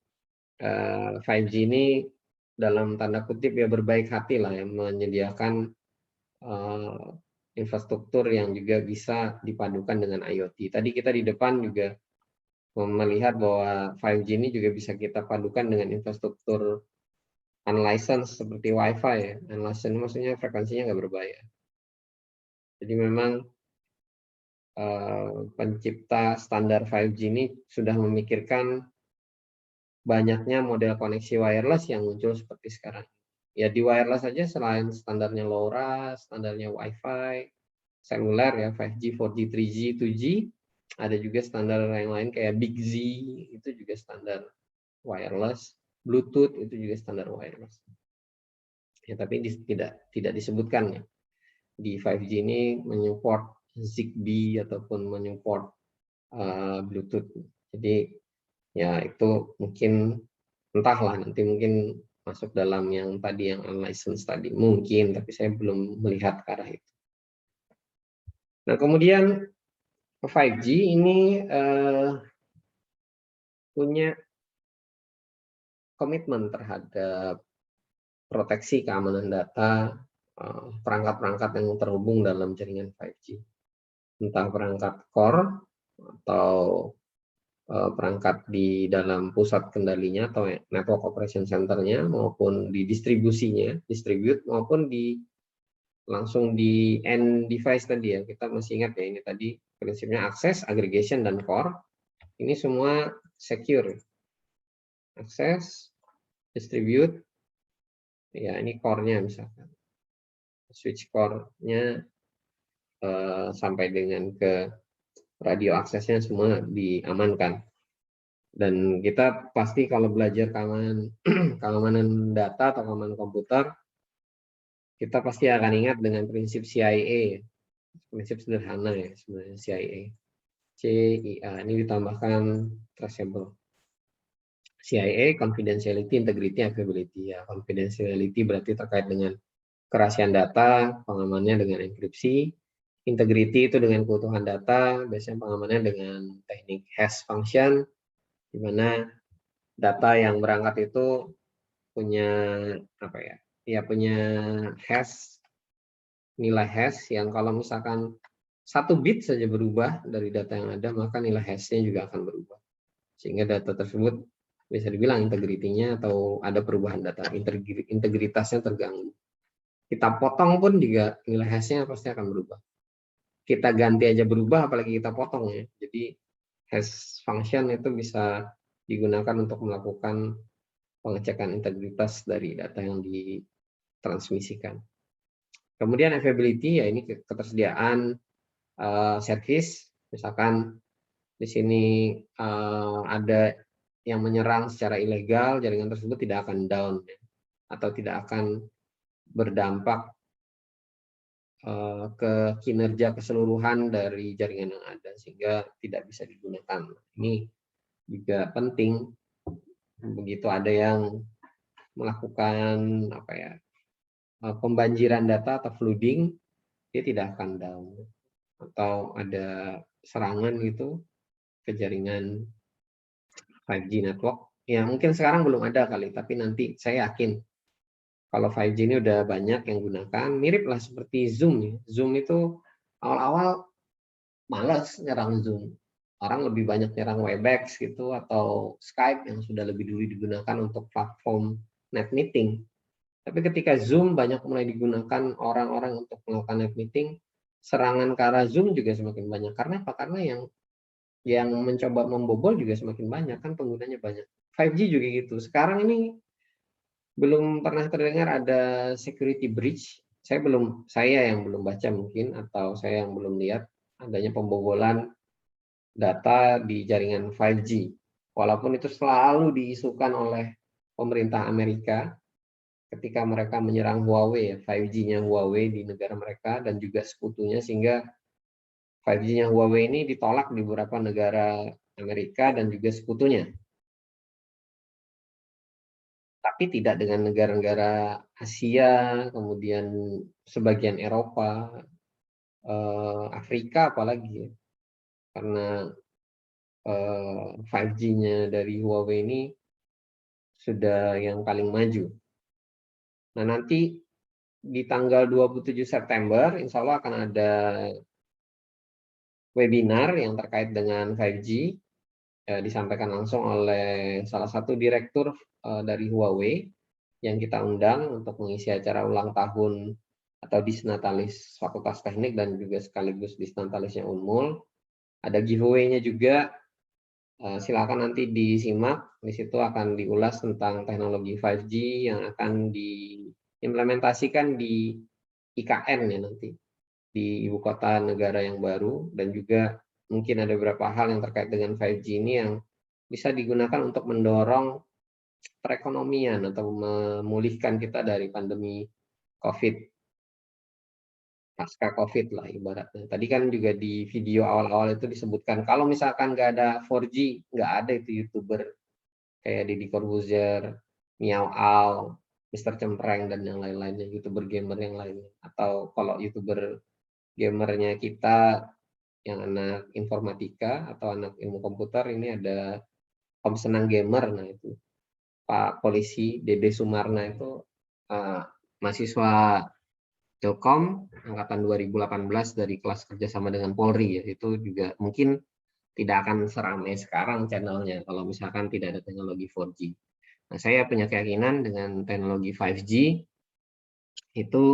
5G ini dalam tanda kutip ya berbaik hati lah ya, menyediakan infrastruktur yang juga bisa dipadukan dengan IoT. Tadi kita di depan juga melihat bahwa 5G ini juga bisa kita padukan dengan infrastruktur unlicensed seperti Wi-Fi ya. Unlicensed maksudnya frekuensinya nggak berbayar. Jadi memang pencipta standar 5G ini sudah memikirkan banyaknya model koneksi wireless yang muncul seperti sekarang. Ya di wireless saja selain standarnya LoRa, standarnya Wi-Fi, seluler ya 5G, 4G, 3G, 2G, ada juga standar yang lain kayak Big Z itu juga standar wireless, Bluetooth itu juga standar wireless. Ya tapi tidak disebutkan ya. Di 5G ini menyupport Zigbee ataupun menyupport Bluetooth. Jadi ya itu mungkin entahlah nanti mungkin masuk dalam yang tadi yang unlicensed tadi mungkin, tapi saya belum melihat ke arah itu. Nah kemudian 5G ini punya komitmen terhadap proteksi keamanan data perangkat-perangkat yang terhubung dalam jaringan 5G, entah perangkat core atau perangkat di dalam pusat kendalinya atau network operation center-nya maupun di distribusinya, distribute maupun di langsung di end device tadi ya. Kita masih ingat ya ini tadi prinsipnya access, aggregation dan core. Ini semua secure. Access, distribute, ya ini core-nya misalkan. Switch core-nya sampai dengan ke radio aksesnya semua diamankan. Dan kita pasti kalau belajar keamanan data atau keamanan komputer, kita pasti akan ingat dengan prinsip CIA, prinsip sederhana ya sebenarnya CIA. CIA ini ditambahkan traceable. CIA, confidentiality, integrity, availability. Ya, confidentiality berarti terkait dengan kerahasiaan data, pengamanannya dengan enkripsi. Integrity itu dengan keutuhan data, biasanya pengamanannya dengan teknik hash function, di mana data yang berangkat itu punya apa ya? Ya punya hash, nilai hash yang kalau misalkan 1 bit saja berubah dari data yang ada, maka nilai hashnya juga akan berubah. Sehingga data tersebut bisa dibilang integritinya atau ada perubahan data, integritasnya terganggu. Kita potong pun juga nilai hashnya pasti akan berubah. Kita ganti aja berubah, apalagi kita potong ya. Jadi hash function itu bisa digunakan untuk melakukan pengecekan integritas dari data yang ditransmisikan. Kemudian availability ya ini ketersediaan service, misalkan di sini ada yang menyerang secara ilegal, jaringan tersebut tidak akan down ya, atau tidak akan berdampak ke kinerja keseluruhan dari jaringan yang ada sehingga tidak bisa digunakan. Ini juga penting. Begitu ada yang melakukan apa ya pembanjiran data atau flooding, dia tidak akan down. Atau ada serangan gitu ke jaringan 5G network. Ya mungkin sekarang belum ada kali, tapi nanti saya yakin kalau 5G ini udah banyak yang gunakan, mirip lah seperti Zoom ya. Zoom itu awal-awal malas nyerang Zoom. Orang lebih banyak nyerang Webex gitu atau Skype yang sudah lebih dulu digunakan untuk platform net meeting. Tapi ketika Zoom banyak mulai digunakan orang-orang untuk melakukan net meeting, serangan ke arah Zoom juga semakin banyak. Karena apa? Karena yang mencoba membobol juga semakin banyak, kan penggunanya banyak. 5G juga gitu. Sekarang ini belum pernah terdengar ada security breach. Saya yang belum baca mungkin, atau saya yang belum lihat adanya pembobolan data di jaringan 5G. Walaupun itu selalu diisukan oleh pemerintah Amerika ketika mereka menyerang Huawei, 5G-nya Huawei di negara mereka dan juga sekutunya, sehingga 5G-nya Huawei ini ditolak di beberapa negara Amerika dan juga sekutunya. Tapi tidak dengan negara-negara Asia, kemudian sebagian Eropa, Afrika apalagi ya. Karena 5G-nya dari Huawei ini sudah yang paling maju. Nah, nanti di tanggal 27 September, insya Allah akan ada webinar yang terkait dengan 5G, disampaikan langsung oleh salah satu direktur dari Huawei yang kita undang untuk mengisi acara ulang tahun atau Disnatalis Fakultas Teknik dan juga sekaligus Disnatalisnya Unmul. Ada giveaway-nya juga, silakan nanti disimak. Di situ akan diulas tentang teknologi 5G yang akan diimplementasikan di IKN ya nanti, di ibu kota negara yang baru, dan juga mungkin ada beberapa hal yang terkait dengan 5G ini yang bisa digunakan untuk mendorong perekonomian atau memulihkan kita dari pandemi COVID, pasca COVID lah ibaratnya. Tadi kan juga di video awal-awal itu disebutkan, kalau misalkan nggak ada 4G, nggak ada itu YouTuber kayak Deddy Corbuzier, Miao Al, Mr. Cempreng, dan yang lain-lainnya, YouTuber gamer yang lainnya. Atau kalau YouTuber gamernya kita yang anak informatika atau anak ilmu komputer, ini ada Om Senang Gamer, nah itu Pak Polisi Dede Sumarna itu mahasiswa Telkom angkatan 2018 dari kelas kerjasama dengan Polri ya, itu juga mungkin tidak akan seramai sekarang channelnya kalau misalkan tidak ada teknologi 4G. Nah, saya punya keyakinan dengan teknologi 5G itu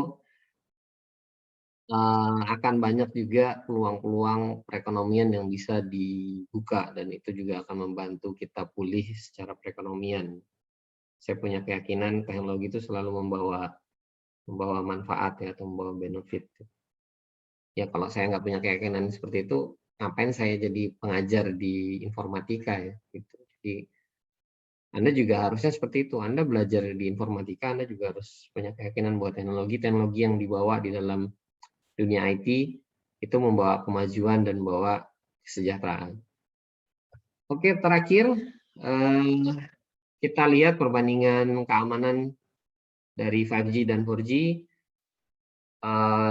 akan banyak juga peluang-peluang perekonomian yang bisa dibuka, dan itu juga akan membantu kita pulih secara perekonomian. Saya punya keyakinan teknologi itu selalu membawa manfaat ya, atau membawa benefit. Ya kalau saya nggak punya keyakinan seperti itu, ngapain saya jadi pengajar di informatika ya gitu. Jadi Anda juga harusnya seperti itu. Anda belajar di informatika, Anda juga harus punya keyakinan bahwa teknologi yang dibawa di dalam dunia IT itu membawa kemajuan dan membawa kesejahteraan. Oke, terakhir kita lihat perbandingan keamanan dari 5G dan 4G.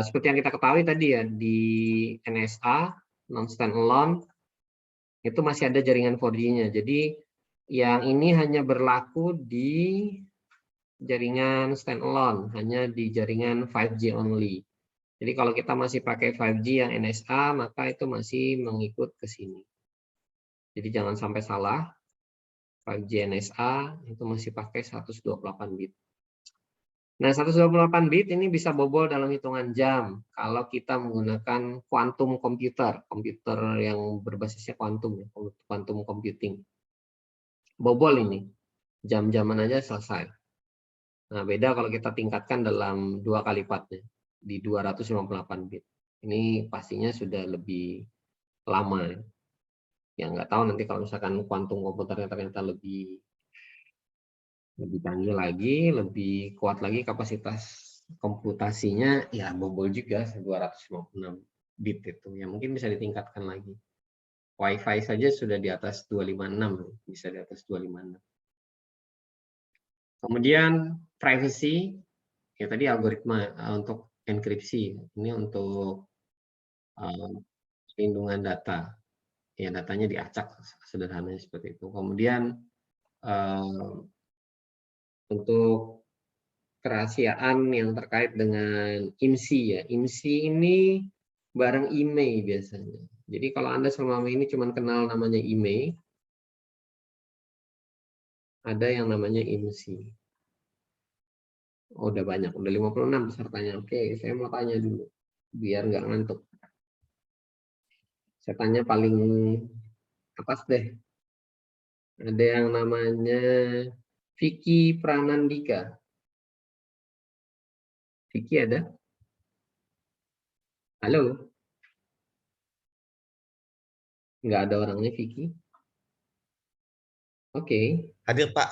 Seperti yang kita ketahui tadi ya, di NSA, non-standalone, itu masih ada jaringan 4G-nya. Jadi yang ini hanya berlaku di jaringan standalone, hanya di jaringan 5G only. Jadi kalau kita masih pakai 5G yang NSA, maka itu masih mengikut ke sini. Jadi jangan sampai salah, 5G NSA itu masih pakai 128 bit. Nah, 128 bit ini bisa bobol dalam hitungan jam kalau kita menggunakan quantum computer, komputer yang berbasisnya kuantum, quantum computing. Bobol ini, jam-jaman aja selesai. Nah, beda kalau kita tingkatkan dalam 2 kali lipatnya, di 258 bit. Ini pastinya sudah lebih lama. Ya nggak tahu nanti kalau misalkan kuantum komputernya ternyata lebih canggih lagi, lebih kuat lagi kapasitas komputasinya, ya bobol juga 256 bit itu. Ya mungkin bisa ditingkatkan lagi. Wi-Fi saja sudah di atas 256, bisa di atas 256. Kemudian privacy, ya tadi algoritma untuk enkripsi, ini untuk perlindungan data. Ya datanya diacak sederhananya seperti itu. Kemudian untuk kerahasiaan yang terkait dengan IMSI ya. IMSI ini bareng IMEI biasanya. Jadi kalau Anda selama ini cuma kenal namanya IMEI, ada yang namanya IMSI. Oh, udah banyak, udah 56 pesertanya. Oke, saya mau tanya dulu, biar nggak ngantuk. Saya tanya paling atas deh. Ada yang namanya Vicky Pranandika. Vicky ada? Halo? Nggak ada orangnya Vicky? Oke. Hadir Pak.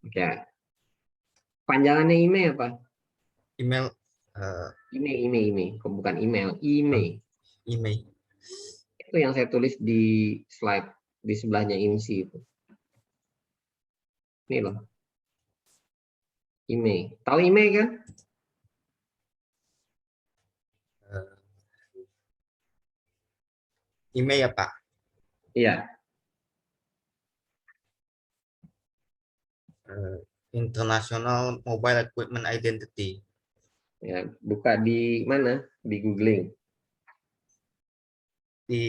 Oke. Panjangannya email apa? Email. Email. Bukan email. Email. Email. Itu yang saya tulis di slide di sebelahnya IMSI itu. Ini loh. IMEI. Tahu IMEI kan? IMEI ya Pak. Iya. International Mobile Equipment Identity. Ya, buka di mana? Di googling. Di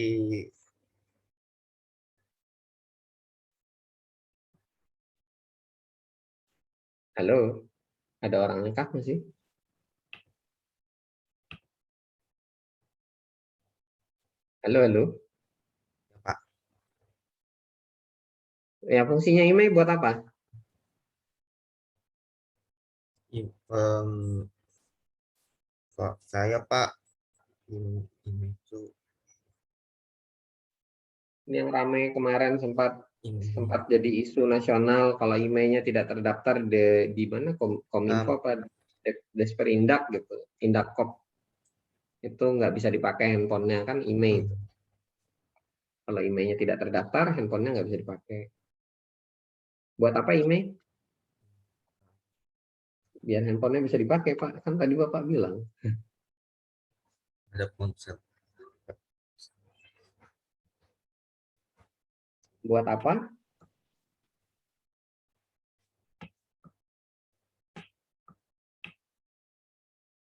Halo, ada orang lengkap nggak sih? Halo, halo. ya Pak. Ya, fungsinya IMEI buat apa? Kok saya Pak ini itu Ini yang ramai kemarin sempat ini. jadi isu nasional kalau IMEI-nya tidak terdaftar di mana Kominfo apa Desperindak gitu, Indakop itu nggak bisa dipakai handphonenya kan IMEI itu. Kalau IMEI-nya tidak terdaftar, handphonenya nggak bisa dipakai. Buat apa IMEI? Biar handphonenya bisa dipakai Pak, kan tadi Bapak bilang. Ada konsep. Buat apa?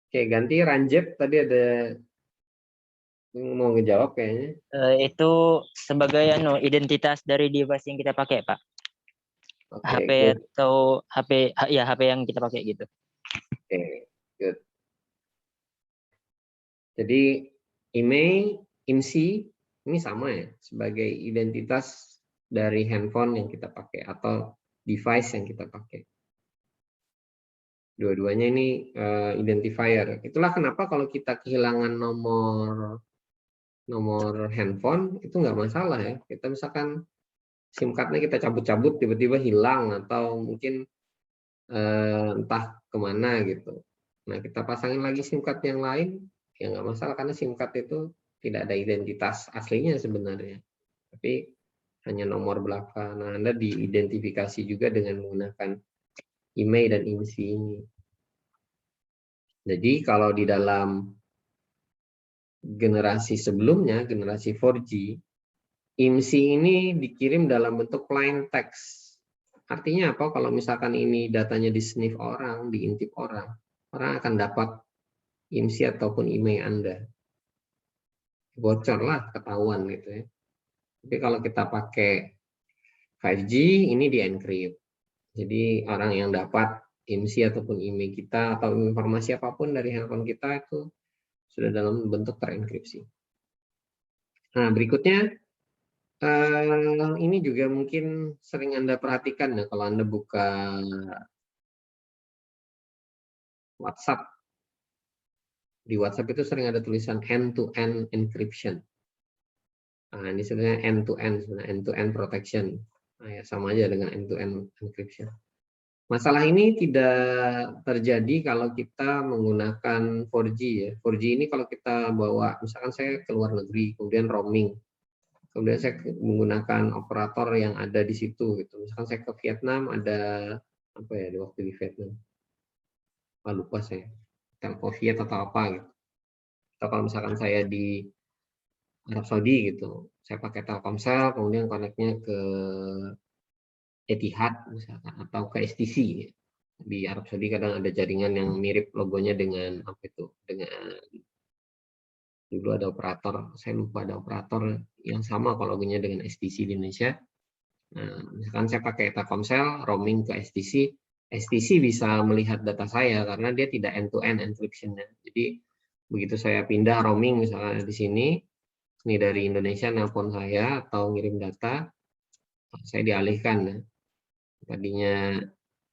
Oke, ganti Ranjep tadi ada mau ngejawab kayaknya. Itu sebagai identitas dari device yang kita pakai, Pak. Oke, HP good. atau HP yang kita pakai gitu. Oke, good. Jadi IMEI, IMSI ini sama ya sebagai identitas dari handphone yang kita pakai atau device yang kita pakai. Dua-duanya ini identifier. Itulah kenapa kalau kita kehilangan nomor handphone itu nggak masalah ya. Kita misalkan SIM card-nya kita cabut-cabut tiba-tiba hilang atau mungkin entah kemana gitu. Nah kita pasangin lagi SIM card yang lain ya nggak masalah karena SIM card itu tidak ada identitas aslinya sebenarnya, tapi hanya nomor belakang. Nah Anda diidentifikasi juga dengan menggunakan IMEI dan IMSI ini. Jadi kalau di dalam generasi sebelumnya, generasi 4G, IMSI ini dikirim dalam bentuk plain text. Artinya apa? Kalau misalkan ini datanya di sniff orang, diintip orang akan dapat IMSI ataupun IMEI Anda. Bocor lah, ketahuan gitu ya. Tapi kalau kita pakai 5G, ini di-encrypt. Jadi orang yang dapat IMSI ataupun IMEI kita atau informasi apapun dari handphone kita itu sudah dalam bentuk terenkripsi. Nah, berikutnya ini juga mungkin sering Anda perhatikan ya kalau Anda buka WhatsApp. Di WhatsApp itu sering ada tulisan end-to-end encryption. Nah, ini sebenarnya end-to-end protection. Nah, ya, sama aja dengan end-to-end encryption. Masalah ini tidak terjadi kalau kita menggunakan 4G ya. 4G ini kalau kita bawa, misalkan saya ke luar negeri, kemudian roaming, kemudian saya menggunakan operator yang ada di situ gitu. Misalkan saya ke Vietnam, ada apa ya di waktu di Vietnam? Lupa saya. Telco-Viet atau apa gitu. Atau kalau misalkan saya di Arab Saudi gitu, saya pakai Telkomsel, kemudian connect-nya ke Etihad misalkan atau ke STC. Di Arab Saudi kadang ada jaringan yang mirip logonya dengan apa itu? Dengan dulu ada operator, saya lupa ada operator yang sama kalau logonya dengan STC di Indonesia. Nah, misalkan saya pakai Telkomsel roaming ke STC, STC bisa melihat data saya karena dia tidak end-to-end encryption-nya. Jadi begitu saya pindah roaming misalnya di sini, ini dari Indonesia nelpon saya atau ngirim data, saya dialihkan ya. Tadinya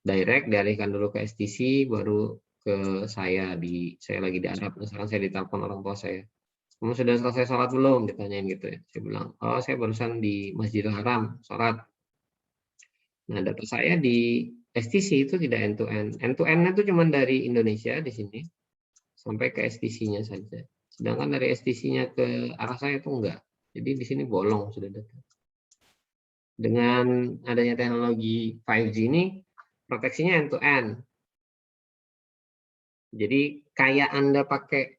direct dialihkan dulu ke STC, baru ke saya lagi di Arab, misalkan saya ditelepon orang tua saya. Kamu sudah selesai sholat belum? Ditanyain gitu ya. Saya bilang, oh saya barusan di Masjidil Haram sholat. Nah data saya di STC itu tidak end-to-end. End-to-end-nya itu cuma dari Indonesia di sini sampai ke STC-nya saja. Sedangkan dari STC-nya ke arah saya itu enggak. Jadi di sini bolong sudah datang. Dengan adanya teknologi 5G ini, proteksinya end to end. Jadi kayak Anda pakai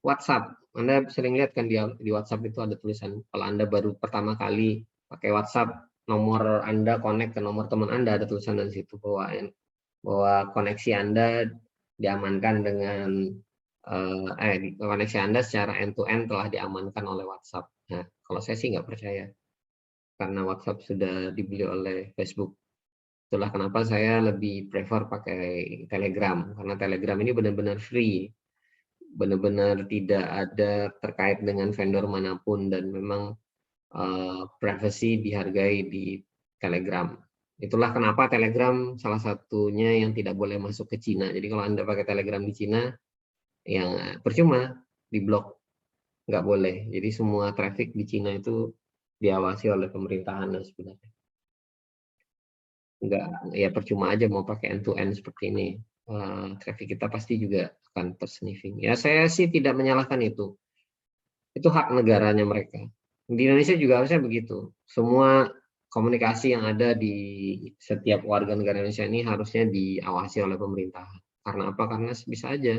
WhatsApp, Anda sering lihat kan di WhatsApp itu ada tulisan, kalau Anda baru pertama kali pakai WhatsApp, nomor Anda connect ke nomor teman Anda, ada tulisan di situ bahwa koneksi Anda diamankan dengan koneksi Anda secara end to end telah diamankan oleh WhatsApp. Nah, kalau saya sih nggak percaya, karena WhatsApp sudah dibeli oleh Facebook. Itulah kenapa saya lebih prefer pakai Telegram, karena Telegram ini benar-benar free, benar-benar tidak ada terkait dengan vendor manapun, dan memang privacy dihargai di Telegram. Itulah kenapa Telegram salah satunya yang tidak boleh masuk ke Cina. Jadi kalau Anda pakai Telegram di Cina, yang percuma, diblok, nggak boleh. Jadi semua traffic di Cina itu diawasi oleh pemerintahan sebenarnya. Nggak, ya percuma aja mau pakai end to end seperti ini. Traffic kita pasti juga akan tersniffing. Ya saya sih tidak menyalahkan itu. Itu hak negaranya mereka. Di Indonesia juga harusnya begitu. Semua komunikasi yang ada di setiap warga negara Indonesia ini harusnya diawasi oleh pemerintah. Karena apa? Karena bisa aja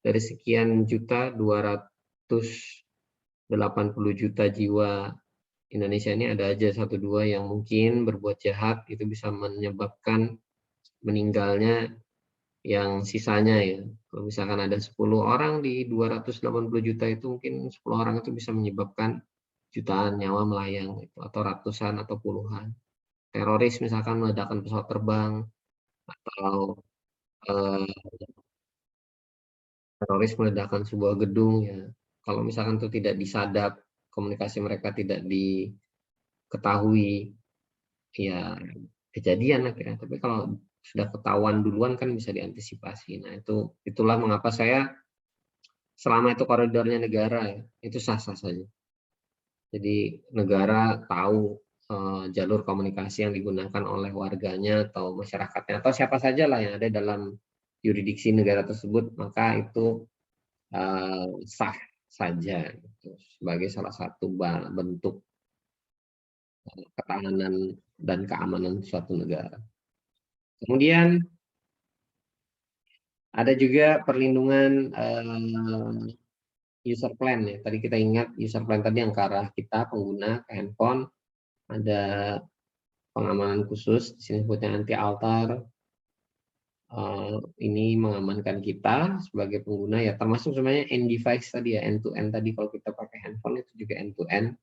dari sekian juta 280 juta jiwa Indonesia ini ada aja 1-2 yang mungkin berbuat jahat, itu bisa menyebabkan meninggalnya yang sisanya ya. Kalau misalkan ada 10 orang di 280 juta itu, mungkin 10 orang itu bisa menyebabkan jutaan nyawa melayang gitu, atau ratusan atau puluhan. Teroris misalkan meledakkan pesawat terbang, atau teroris meledakkan sebuah gedung ya. Kalau misalkan itu tidak disadap, komunikasi mereka tidak diketahui, ya kejadian akhirnya. Tapi kalau sudah ketahuan duluan kan bisa diantisipasi. Nah itulah mengapa saya selama itu koridornya negara ya, itu sah-sah saja. Jadi negara tahu jalur komunikasi yang digunakan oleh warganya atau masyarakatnya atau siapa saja lah yang ada dalam yurisdiksi negara tersebut, maka itu sah saja gitu, sebagai salah satu bentuk ketahanan dan keamanan suatu negara. Kemudian ada juga perlindungan user plan ya. Tadi kita ingat user plan tadi yang ke arah kita pengguna ke handphone, ada pengamanan khusus, di sini sebutnya anti alter. Ini mengamankan kita sebagai pengguna ya, termasuk sebenarnya end device tadi ya, end to end tadi. Kalau kita pakai handphone itu juga end to end.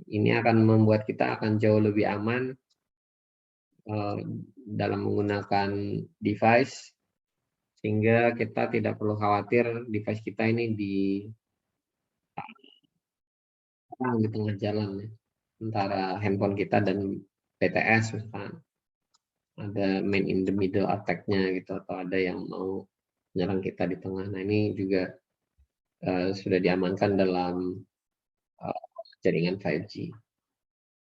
Ini akan membuat kita akan jauh lebih aman dalam menggunakan device, sehingga kita tidak perlu khawatir device kita ini di tengah jalan ya, antara handphone kita dan BTS misalkan. Ada man in the middle attack-nya gitu, atau ada yang mau menyerang kita di tengah. Nah ini juga sudah diamankan dalam jaringan 5G.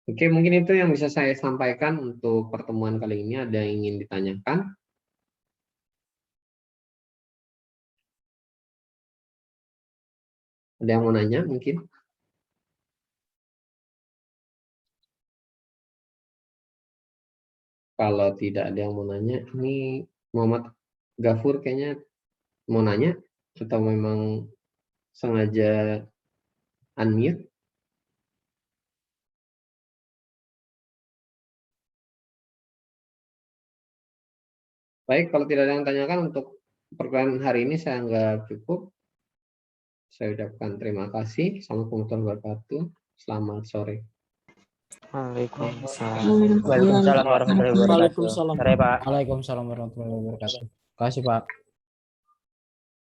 Oke, mungkin itu yang bisa saya sampaikan untuk pertemuan kali ini. Ada yang ingin ditanyakan? Ada yang mau nanya mungkin? Kalau tidak ada yang mau nanya, ini Muhammad Gafur kayaknya mau nanya, atau memang sengaja unmute? Baik, kalau tidak ada yang tanyakan untuk perkuliahan hari ini saya anggap cukup. Saya ucapkan terima kasih. Assalamualaikum warahmatullahi wabarakatuh. Selamat sore. Waalaikumsalam warahmatullahi wabarakatuh. Waalaikumsalam. Sore, Pak. Waalaikumsalam warahmatullahi wabarakatuh. Terima kasih, Pak.